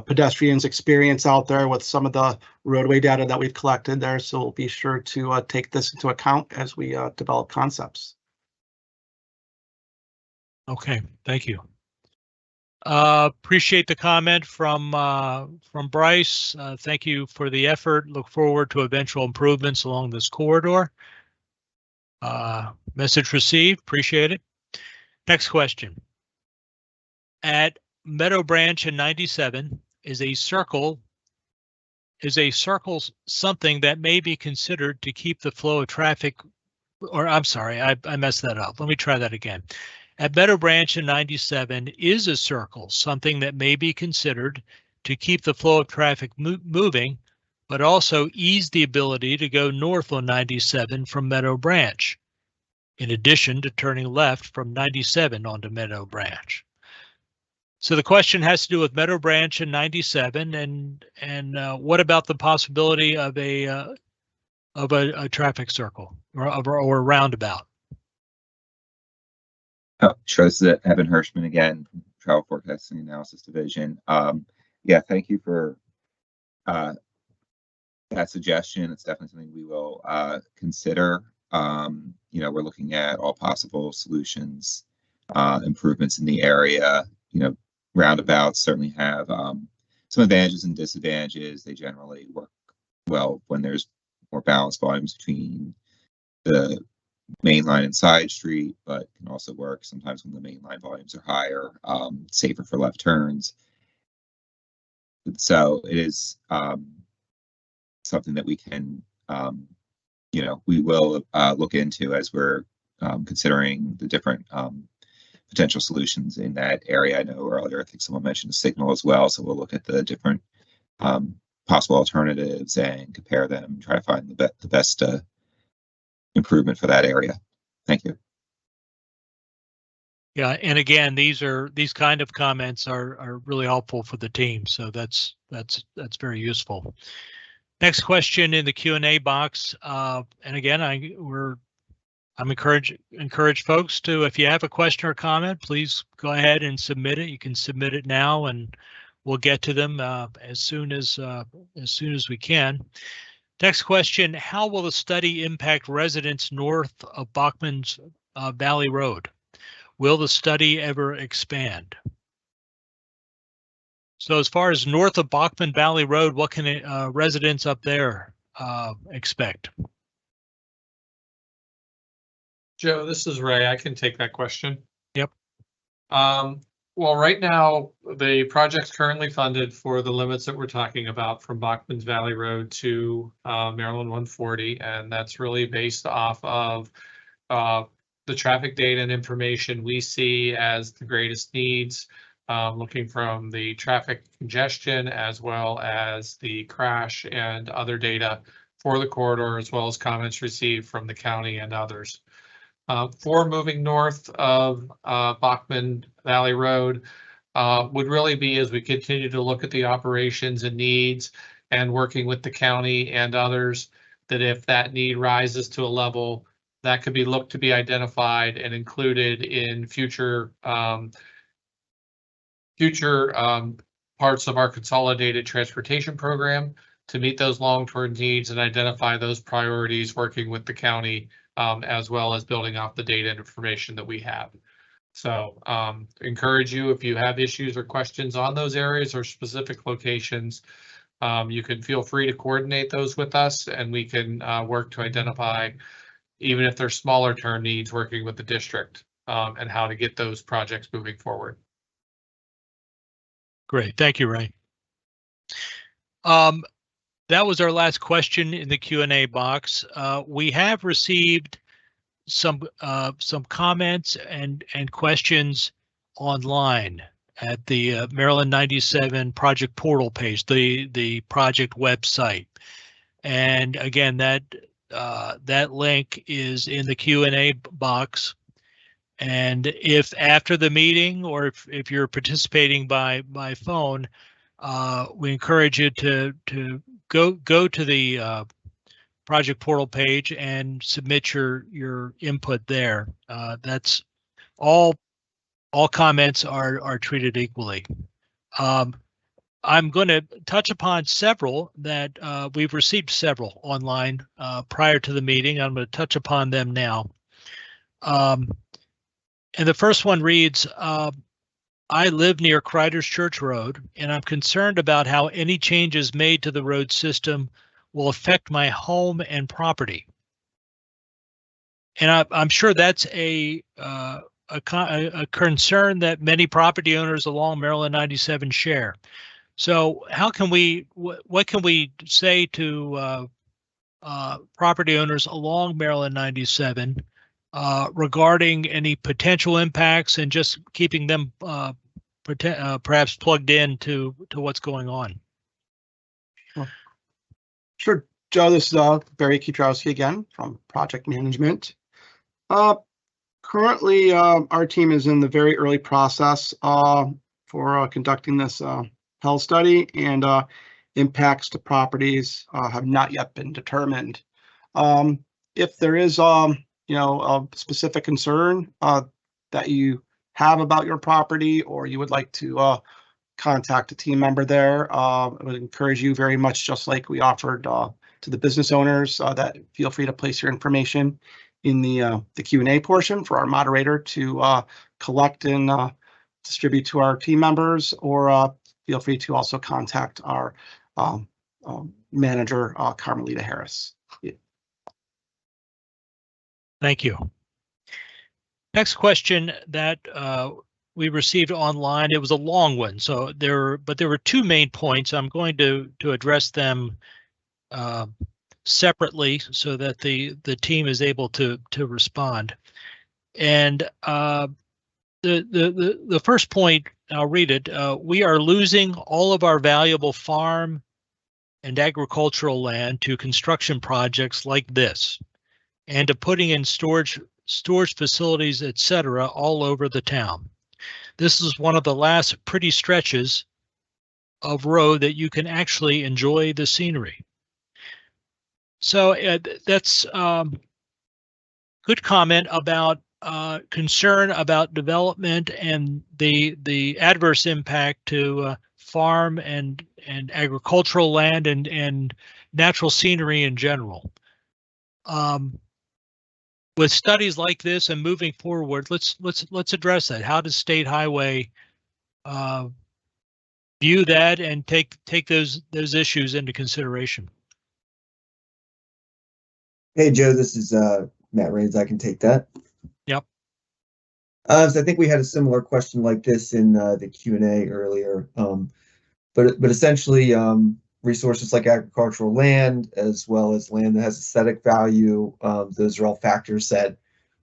pedestrians' experience out there with some of the roadway data that we've collected there. So we'll be sure to take this into account as we develop concepts. Okay, thank you. Appreciate the comment from Bryce. Thank you for the effort. Look forward to eventual improvements along this corridor. Message received. Appreciate it. Next question. At Meadow Branch and 97, is a circle something that may be considered to keep the flow of traffic? Or I'm sorry, I messed that up. Let me try that again. At Meadow Branch and 97, is a circle something that may be considered to keep the flow of traffic moving, but also ease the ability to go north on 97 from Meadow Branch, in addition to turning left from 97 onto Meadow Branch. So the question has to do with Meadow Branch and 97, and what about the possibility of a traffic circle or a roundabout? Oh, sure. This is Evan Hirschman again, from Travel Forecasting Analysis Division. Yeah, thank you for that suggestion. It's definitely something we will consider. We're looking at all possible solutions, improvements in the area. Roundabouts certainly have some advantages and disadvantages. They generally work well when there's more balanced volumes between the main line and side street, but can also work sometimes when the main line volumes are higher, safer for left turns. So it is something that we can, we will look into as we're considering the different potential solutions in that area. I know earlier, I think someone mentioned a signal as well. So we'll look at the different possible alternatives and compare them, try to find the best improvement for that area. Thank you. Yeah, and again, these kind of comments are really helpful for the team. So that's very useful. Next question in the Q&A box, and again, I'm encourage folks to, if you have a question or comment, please go ahead and submit it. You can submit it now, and we'll get to them as soon as we can. Next question: how will the study impact residents north of Bachman's Valley Road? Will the study ever expand? So as far as north of Bachman Valley Road, what can residents up there expect? Joe, this is Ray. I can take that question. Yep. Well, right now, the project's currently funded for the limits that we're talking about from Bachman's Valley Road to Maryland 140, and that's really based off of the traffic data and information we see as the greatest needs, looking from the traffic congestion as well as the crash and other data for the corridor, as well as comments received from the county and others. For moving north of Bachman Valley Road would really be as we continue to look at the operations and needs and working with the county and others, that if that need rises to a level that could be looked to be identified and included in future parts of our consolidated transportation program to meet those long-term needs and identify those priorities, working with the county as well as building off the data and information that we have. So encourage you, if you have issues or questions on those areas or specific locations, you can feel free to coordinate those with us, and we can work to identify, even if they're smaller term needs, working with the district and how to get those projects moving forward. Great, thank you, Ray. That was our last question in the Q&A box. We have received some comments and questions online at the Maryland 97 project portal page, the project website. And again, that link is in the Q&A box. And if after the meeting, or if you're participating by phone, we encourage you to go to the project portal page and submit your input there. That's all comments are treated equally. I'm going to touch upon several that we've received several online prior to the meeting. I'm going to touch upon them now. And the first one reads, I live near Crider's Church Road, and I'm concerned about how any changes made to the road system will affect my home and property. And I'm sure that's a concern that many property owners along Maryland 97 share. So how can what can we say to property owners along Maryland 97 regarding any potential impacts, and just keeping them perhaps plugged in to what's going on? Sure, Joe, this is Barry Kietrowski again from Project Management. Currently, our team is in the very early process for conducting this PEL study, and impacts to properties have not yet been determined. If there is, a specific concern that you have about your property, or you would like to contact a team member there, I would encourage you very much, just like we offered to the business owners, that feel free to place your information in the Q&A portion for our moderator to collect and distribute to our team members, or feel free to also contact our manager, Carmelita Harris. Thank you. Next question that we received online. It was a long one, so there were two main points. I'm going to address them separately so that the team is able to respond. And the first point, I'll read it. We are losing all of our valuable farm and agricultural land to construction projects like this, and to putting in storage facilities, etc., all over the town. This is one of the last pretty stretches of road that you can actually enjoy the scenery. So that's good comment about concern about development and the adverse impact to farm and agricultural land and natural scenery in general. With studies like this and moving forward, let's address that. How does State Highway view that and take those issues into consideration? Hey, Joe, this is Matt Rains. I can take that. Yep. So I think we had a similar question like this in the Q&A earlier. But essentially, resources like agricultural land, as well as land that has aesthetic value, those are all factors that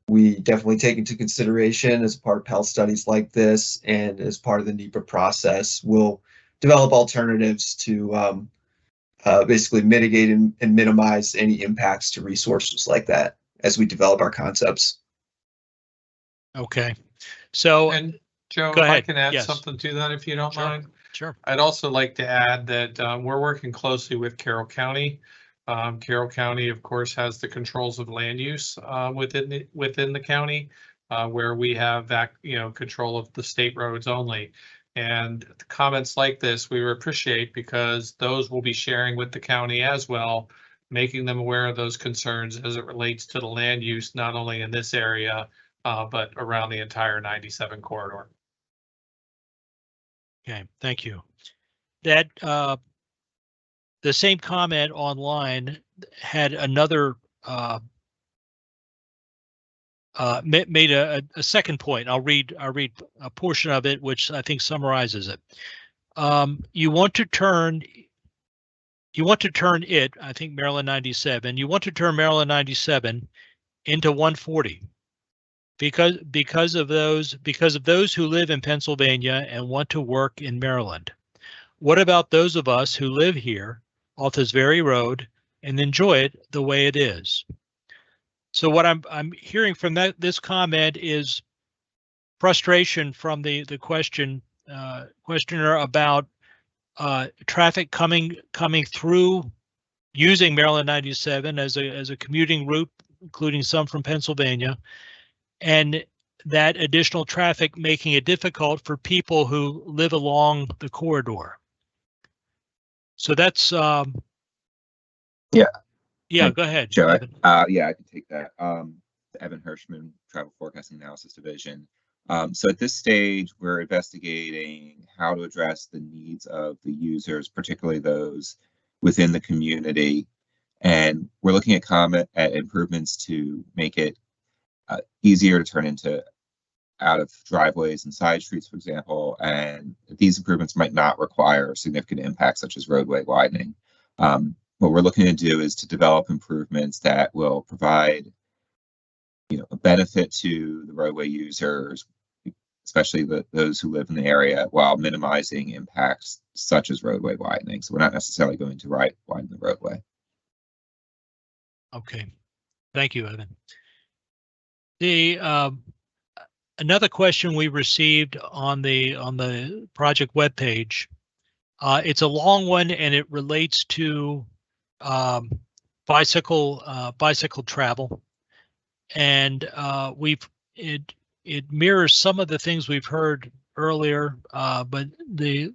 we definitely take into consideration as part of PEL studies like this, and as part of the NEPA process. We'll develop alternatives to basically mitigate and minimize any impacts to resources like that as we develop our concepts. Okay. So, And Joe, go if I ahead. can add Yes. something to that, if you don't Sure. mind. Sure. I'd also like to add that we're working closely with Carroll County. Carroll County, of course, has the controls of land use within the county, where we have that, control of the state roads only. And comments like this we appreciate, because those will be sharing with the county as well, making them aware of those concerns as it relates to the land use, not only in this area, but around the entire 97 corridor. Okay, thank you. That the same comment online had another made a second point. I'll read a portion of it, which I think summarizes it. You want to turn it, I think Maryland 97. You want to turn Maryland 97 into 140 because of those who live in Pennsylvania and want to work in Maryland. What about those of us who live here off this very road and enjoy it the way it is? So what I'm hearing from this comment is frustration from the questioner about traffic coming through using Maryland 97 as a commuting route, including some from Pennsylvania, and that additional traffic making it difficult for people who live along the corridor. So that's yeah, go ahead, Joe. Evan. Yeah, I can take that. Evan Hirschman, Travel Forecasting Analysis Division. So at this stage, we're investigating how to address the needs of the users, particularly those within the community. And we're looking at improvements to make it easier to turn into out of driveways and side streets, for example. And these improvements might not require significant impacts such as roadway widening. What we're looking to do is to develop improvements that will provide, a benefit to the roadway users, especially those who live in the area, while minimizing impacts such as roadway widening. So we're not necessarily going to widen the roadway. Okay, thank you, Evan. The another question we received on the project webpage. It's a long one, and it relates to bicycle travel, and it mirrors some of the things we've heard earlier. But the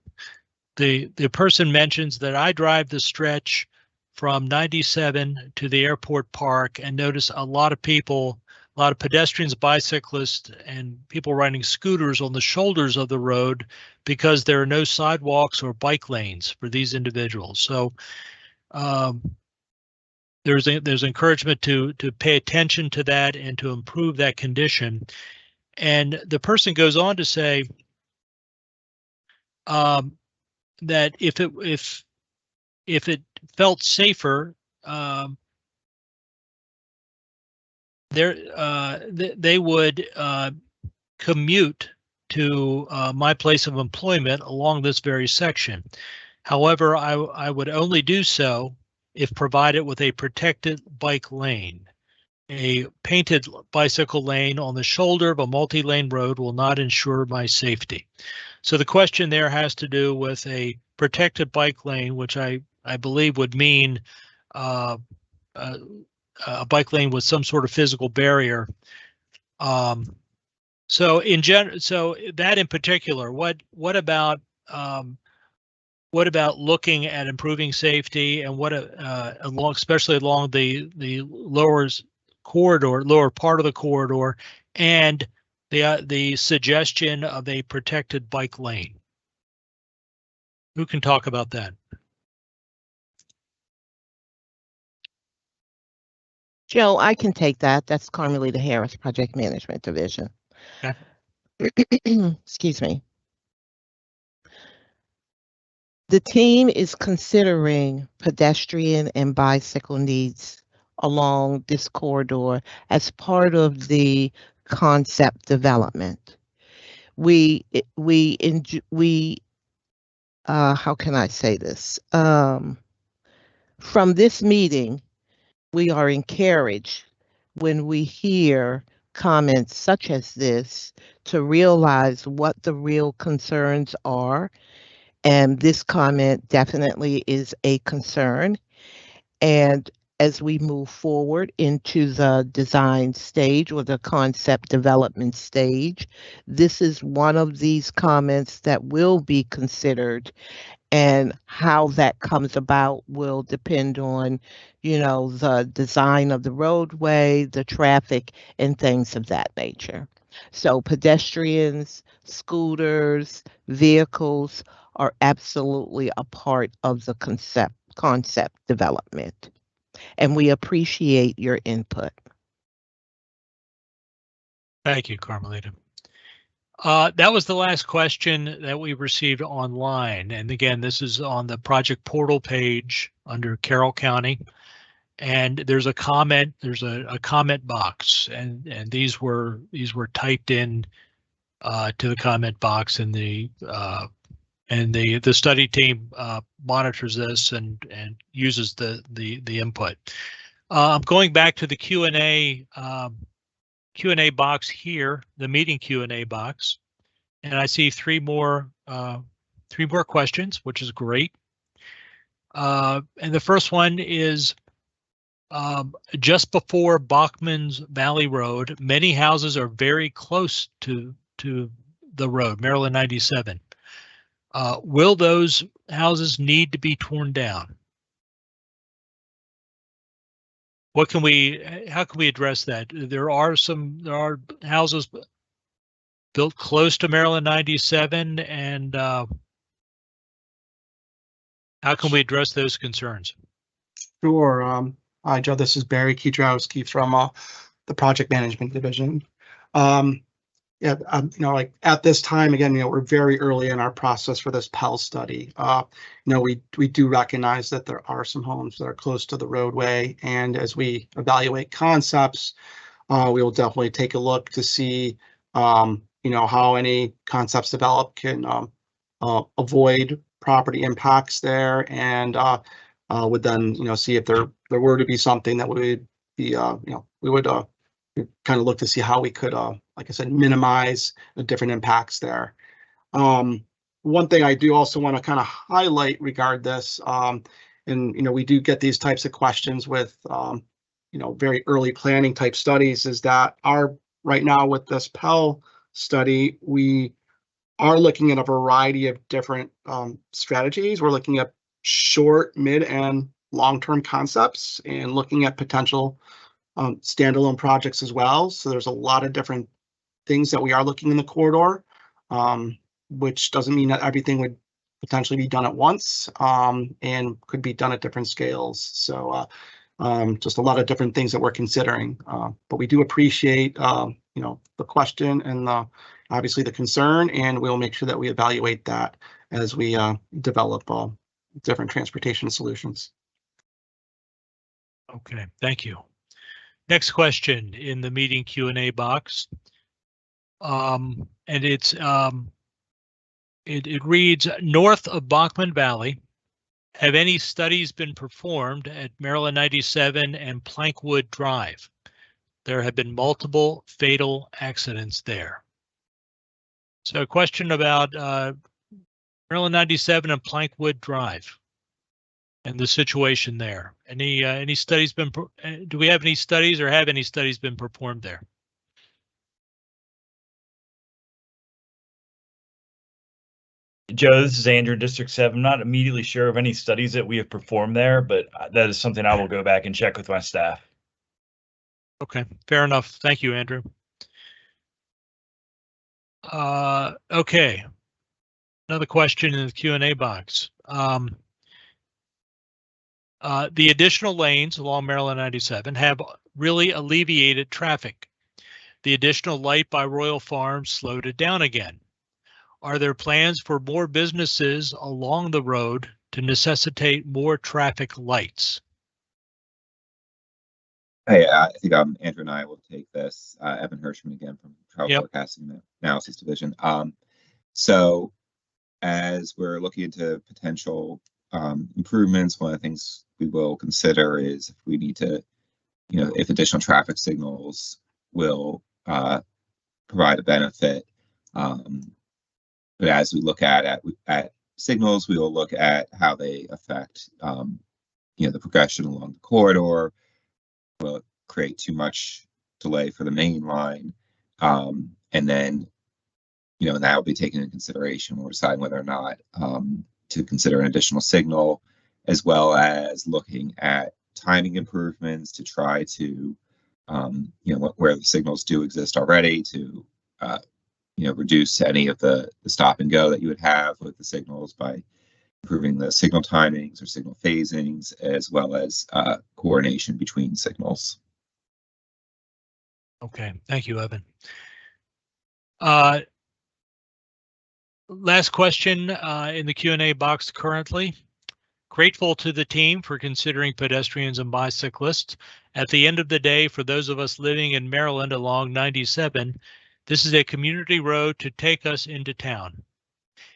person mentions that I drive the stretch from 97 to the airport park and notice a lot of people, a lot of pedestrians, bicyclists, and people riding scooters on the shoulders of the road because there are no sidewalks or bike lanes for these individuals. So there's encouragement to pay attention to that and to improve that condition. And the person goes on to say that if it felt safer, they would commute to my place of employment along this very section. However, I would only do so if provided with a protected bike lane. A painted bicycle lane on the shoulder of a multi-lane road will not ensure my safety. So the question there has to do with a protected bike lane, which I believe would mean a bike lane with some sort of physical barrier. So that in particular, what about looking at improving safety, and what especially along the lower part of the corridor, and the suggestion of a protected bike lane? Who can talk about that? Joe, I can take that. That's Carmelita Harris, Project Management Division. Okay. Excuse me. The team is considering pedestrian and bicycle needs along this corridor as part of the concept development. How can I say this? From this meeting, we are encouraged when we hear comments such as this to realize what the real concerns are. And this comment definitely is a concern. And as we move forward into the design stage or the concept development stage, this is one of these comments that will be considered, and how that comes about will depend on, the design of the roadway, the traffic, and things of that nature. So pedestrians, scooters, vehicles are absolutely a part of the concept development. And we appreciate your input. Thank you, Carmelita. That was the last question that we received online. And again, this is on the project portal page under Carroll County. And there's a comment, a comment box, and these were typed in to the comment box, and the study team monitors this and uses the input. I'm going back to the Q&A box here, the meeting Q&A box, and I see three more questions, which is great. And the first one is, just before Bachman's Valley Road, many houses are very close to the road, Maryland 97. Will those houses need to be torn down? How can we address that? There are houses built close to Maryland 97, and how can we address those concerns? Sure. Hi, Joe. This is Barry Kiedraowski from the Project Management Division. Like at this time, again, we're very early in our process for this PEL study. We do recognize that there are some homes that are close to the roadway, and as we evaluate concepts, we will definitely take a look to see, how any concepts developed can avoid property impacts there, and would then, see if there there were to be something that would be, we would kind of look to see how we could, like I said, minimize the different impacts there. One thing I do also want to kind of highlight regard this, and we do get these types of questions with very early planning type studies, is that right now with this PEL study, we are looking at a variety of different strategies. We're looking at short, mid, and long-term concepts, and looking at potential standalone projects as well. So there's a lot of different things that we are looking in the corridor, which doesn't mean that everything would potentially be done at once, and could be done at different scales. So just a lot of different things that we're considering. But we do appreciate the question and obviously the concern, and we'll make sure that we evaluate that as we develop different transportation solutions. Okay, thank you. Next question in the meeting Q&A box. And it reads, north of Bachman Valley, have any studies been performed at Maryland 97 and Plankwood Drive? There have been multiple fatal accidents there. So a question about Maryland 97 and Plankwood Drive and the situation there. Any studies been, do we have any studies or have any studies been performed there? Joe, this is Andrew, District 7. I'm not immediately sure of any studies that we have performed there, but that is something I will go back and check with my staff. Okay, fair enough. Thank you, Andrew. Okay, another question in the Q&A box. The additional lanes along Maryland 97 have really alleviated traffic. The additional light by Royal Farms slowed it down again. Are there plans for more businesses along the road to necessitate more traffic lights? Hey, I think Andrew and I will take this. Evan Hirschman again from Travel Forecasting and Analysis Division. So as we're looking into potential improvements, one of the things we will consider is if we need to, if additional traffic signals will provide a benefit. But as we look at signals, we will look at how they affect, the progression along the corridor. Will it create too much delay for the main line? And then, that will be taken into consideration when we're deciding whether or not to consider an additional signal, as well as looking at timing improvements to try to, where the signals do exist already to, reduce any of the stop and go that you would have with the signals by improving the signal timings or signal phasings, as well as coordination between signals. Okay, thank you, Evan. Last question in the Q&A box currently. Grateful to the team for considering pedestrians and bicyclists. At the end of the day, for those of us living in Maryland along 97, this is a community road to take us into town.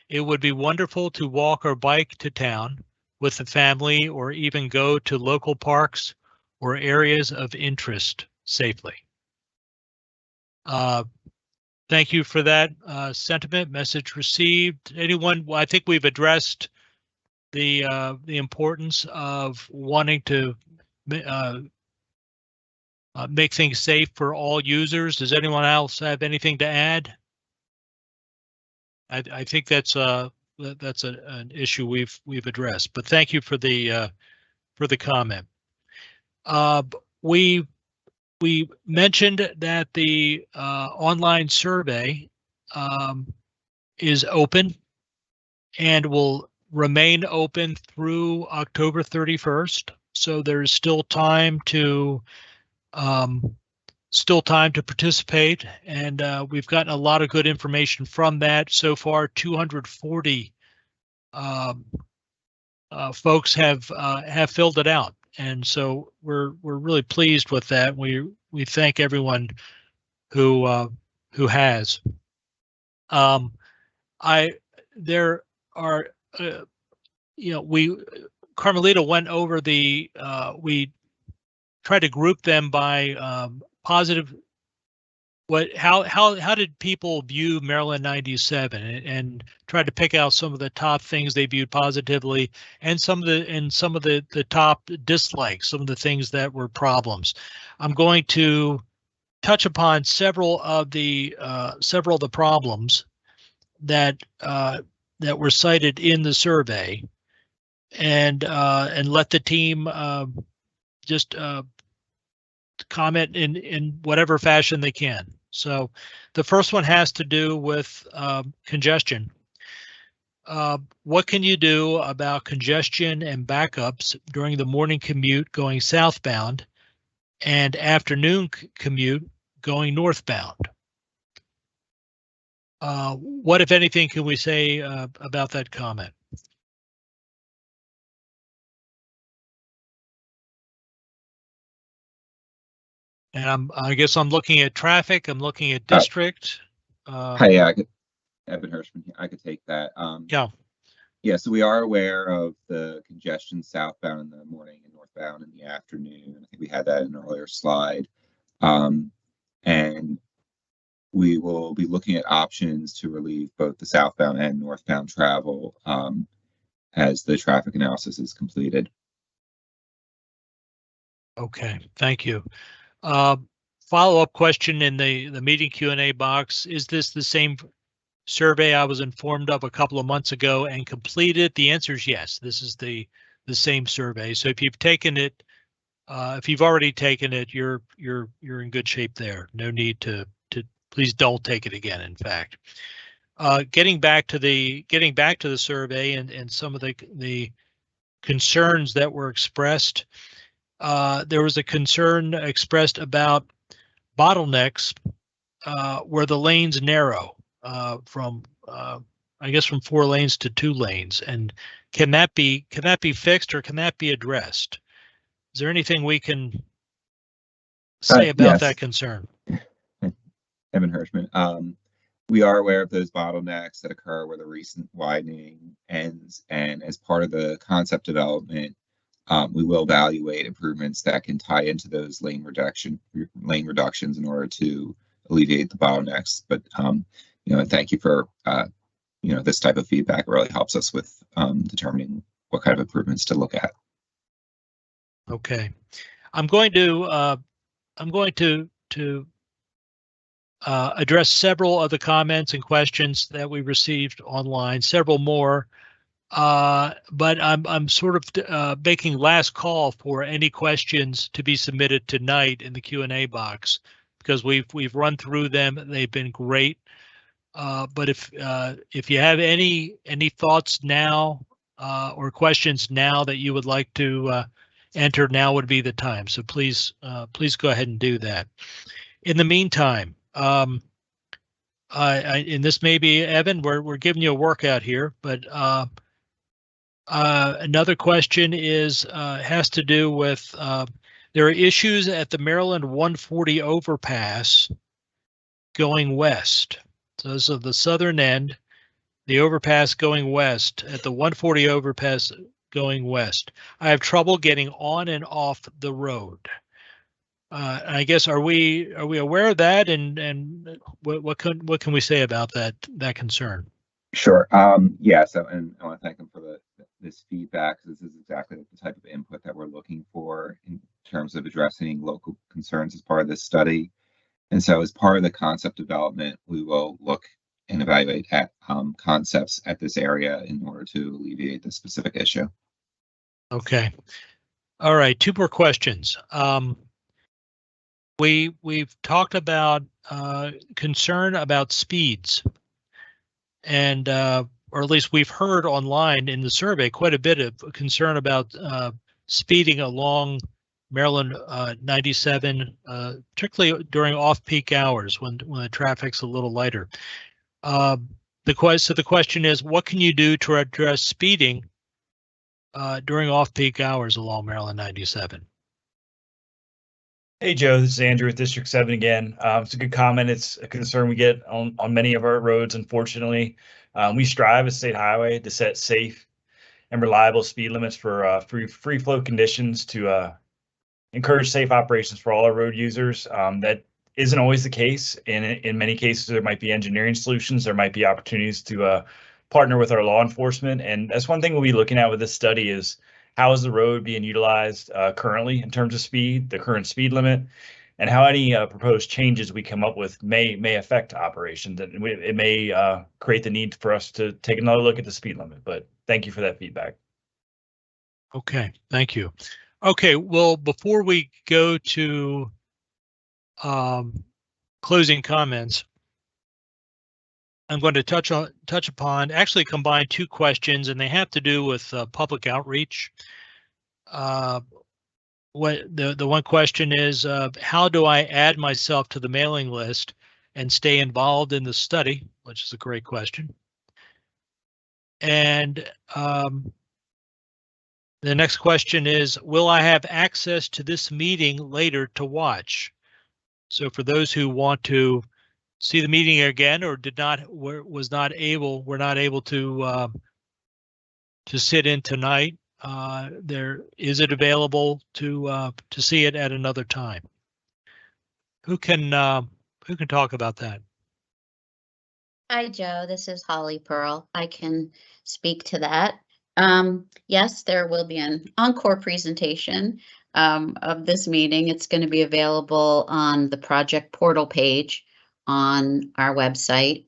It would be wonderful to walk or bike to town with the family, or even go to local parks or areas of interest safely. Thank you for that sentiment. Message received. Anyone? I think we've addressed the importance of wanting to make things safe for all users. Does anyone else have anything to add? I think that's an issue we've addressed. But thank you for the comment. We mentioned that the online survey is open and will remain open through October 31st. So there's still time to participate, and we've gotten a lot of good information from that. So far, 240 folks have filled it out. And so we're really pleased with that. We thank everyone who has. Carmelita went over we try to group them by positive. How did people view Maryland 97 and try to pick out some of the top things they viewed positively and some of the top dislikes, some of the things that were problems. I'm going to touch upon several of the problems that were cited in the survey, and let the team just comment in whatever fashion they can. So the first one has to do with congestion. What can you do about congestion and backups during the morning commute going southbound and afternoon commute going northbound? What, if anything, can we say about that comment? And I guess I'm looking at traffic. I'm looking at district. Hi, yeah, Evan Hirschman here. I could take that. Yeah. Yeah, so we are aware of the congestion southbound in the morning and northbound in the afternoon. I think we had that in an earlier slide. And we will be looking at options to relieve both the southbound and northbound travel as the traffic analysis is completed. Okay, thank you. Follow-up question in the meeting Q&A box. Is this the same survey I was informed of a couple of months ago and completed? The answer is yes. This is the same survey. So if you've taken it, if you've already taken it, you're in good shape there. No need to please don't take it again. In fact, getting back to the survey and some of the concerns that were expressed. There was a concern expressed about bottlenecks where the lanes narrow from I guess from 4 lanes to 2 lanes, and can that be fixed or can that be addressed? Is there anything we can say about yes. that concern? Evan Hirschman. We are aware of those bottlenecks that occur where the recent widening ends, and as part of the concept development, we will evaluate improvements that can tie into those lane reductions in order to alleviate the bottlenecks. But thank you for this type of feedback. It really helps us with determining what kind of improvements to look at. Okay, I'm going to address several of the comments and questions that we received online. Several more. But I'm sort of making last call for any questions to be submitted tonight in the Q&A box, because we've run through them. They've been great. But if you have any thoughts now or questions now that you would like to enter, now would be the time. So please go ahead and do that. In the meantime, and this may be, Evan, we're giving you a workout here, but another question has to do with there are issues at the Maryland 140 overpass going west. So this is the southern end, the overpass going west at the 140 overpass going west. I have trouble getting on and off the road. I guess are we aware of that, and what can we say about that concern? Sure. Yeah. So, and I want to thank them for this feedback. This is exactly the type of input that we're looking for in terms of addressing local concerns as part of this study. And so, as part of the concept development, we will look and evaluate at concepts at this area in order to alleviate the specific issue. Okay. All right. 2 more questions. We've talked about concern about speeds, and or at least we've heard online in the survey quite a bit of concern about speeding along Maryland 97, particularly during off-peak hours when the traffic's a little lighter. So the question is, what can you do to address speeding during off-peak hours along Maryland 97? Hey, Joe, this is Andrew with District 7 again. It's a good comment. It's a concern we get on many of our roads, unfortunately. We strive as State Highway to set safe and reliable speed limits for free flow conditions to encourage safe operations for all our road users. That isn't always the case. In many cases, there might be engineering solutions. There might be opportunities to partner with our law enforcement. And that's one thing we'll be looking at with this study is how is the road being utilized currently in terms of speed, the current speed limit, and how any proposed changes we come up with may affect operations. And it may create the need for us to take another look at the speed limit. But thank you for that feedback. Okay, thank you. Okay, well, before we go to closing comments, I'm going to touch upon, actually combine two questions, and they have to do with public outreach. What the one question is, how do I add myself to the mailing list and stay involved in the study, which is a great question. And the next question is, will I have access to this meeting later to watch? So for those who want to see the meeting again or were not able to sit in tonight, is it available to see it at another time? Who can talk about that? Hi, Joe. This is Holly Pearl. I can speak to that. Yes, there will be an encore presentation of this meeting. It's going to be available on the project portal page on our website,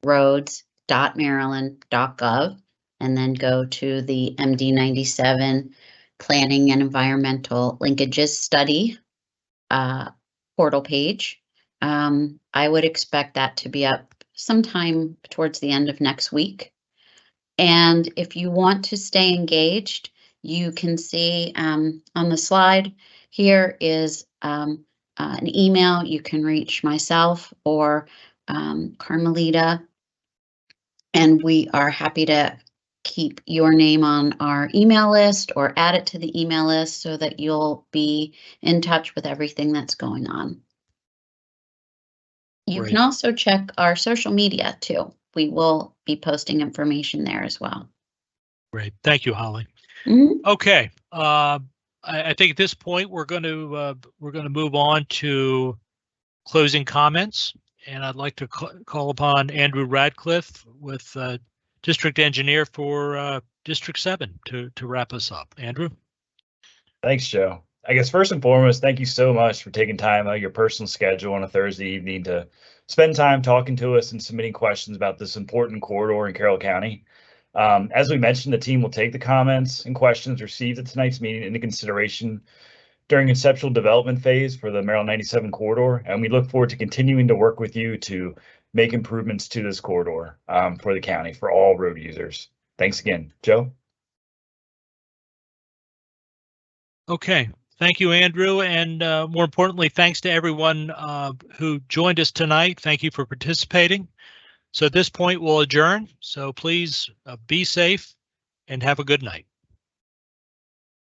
roads.maryland.gov, and then go to the MD97 Planning and Environmental Linkages Study portal page. I would expect that to be up sometime towards the end of next week. And if you want to stay engaged, you can see on the slide here is an email. You can reach myself or Carmelita, and we are happy to keep your name on our email list or add it to the email list so that you'll be in touch with everything that's going on. You Great. can also check our social media too. We will be posting information there as well. Great, thank you, Holly. Mm-hmm. Okay, I think at this point we're going to move on to closing comments, and I'd like to call upon Andrew Radcliffe with District Engineer for District 7 to wrap us up. Andrew. Thanks, Joe. I guess first and foremost, thank you so much for taking time out of your personal schedule on a Thursday evening to spend time talking to us and submitting questions about this important corridor in Carroll County. As we mentioned, the team will take the comments and questions received at tonight's meeting into consideration during conceptual development phase for the Maryland 97 corridor, and we look forward to continuing to work with you to make improvements to this corridor for the county, for all road users. Thanks again. Joe? Okay. Thank you, Andrew, and more importantly, thanks to everyone who joined us tonight. Thank you for participating. So at this point, we'll adjourn. So please be safe and have a good night.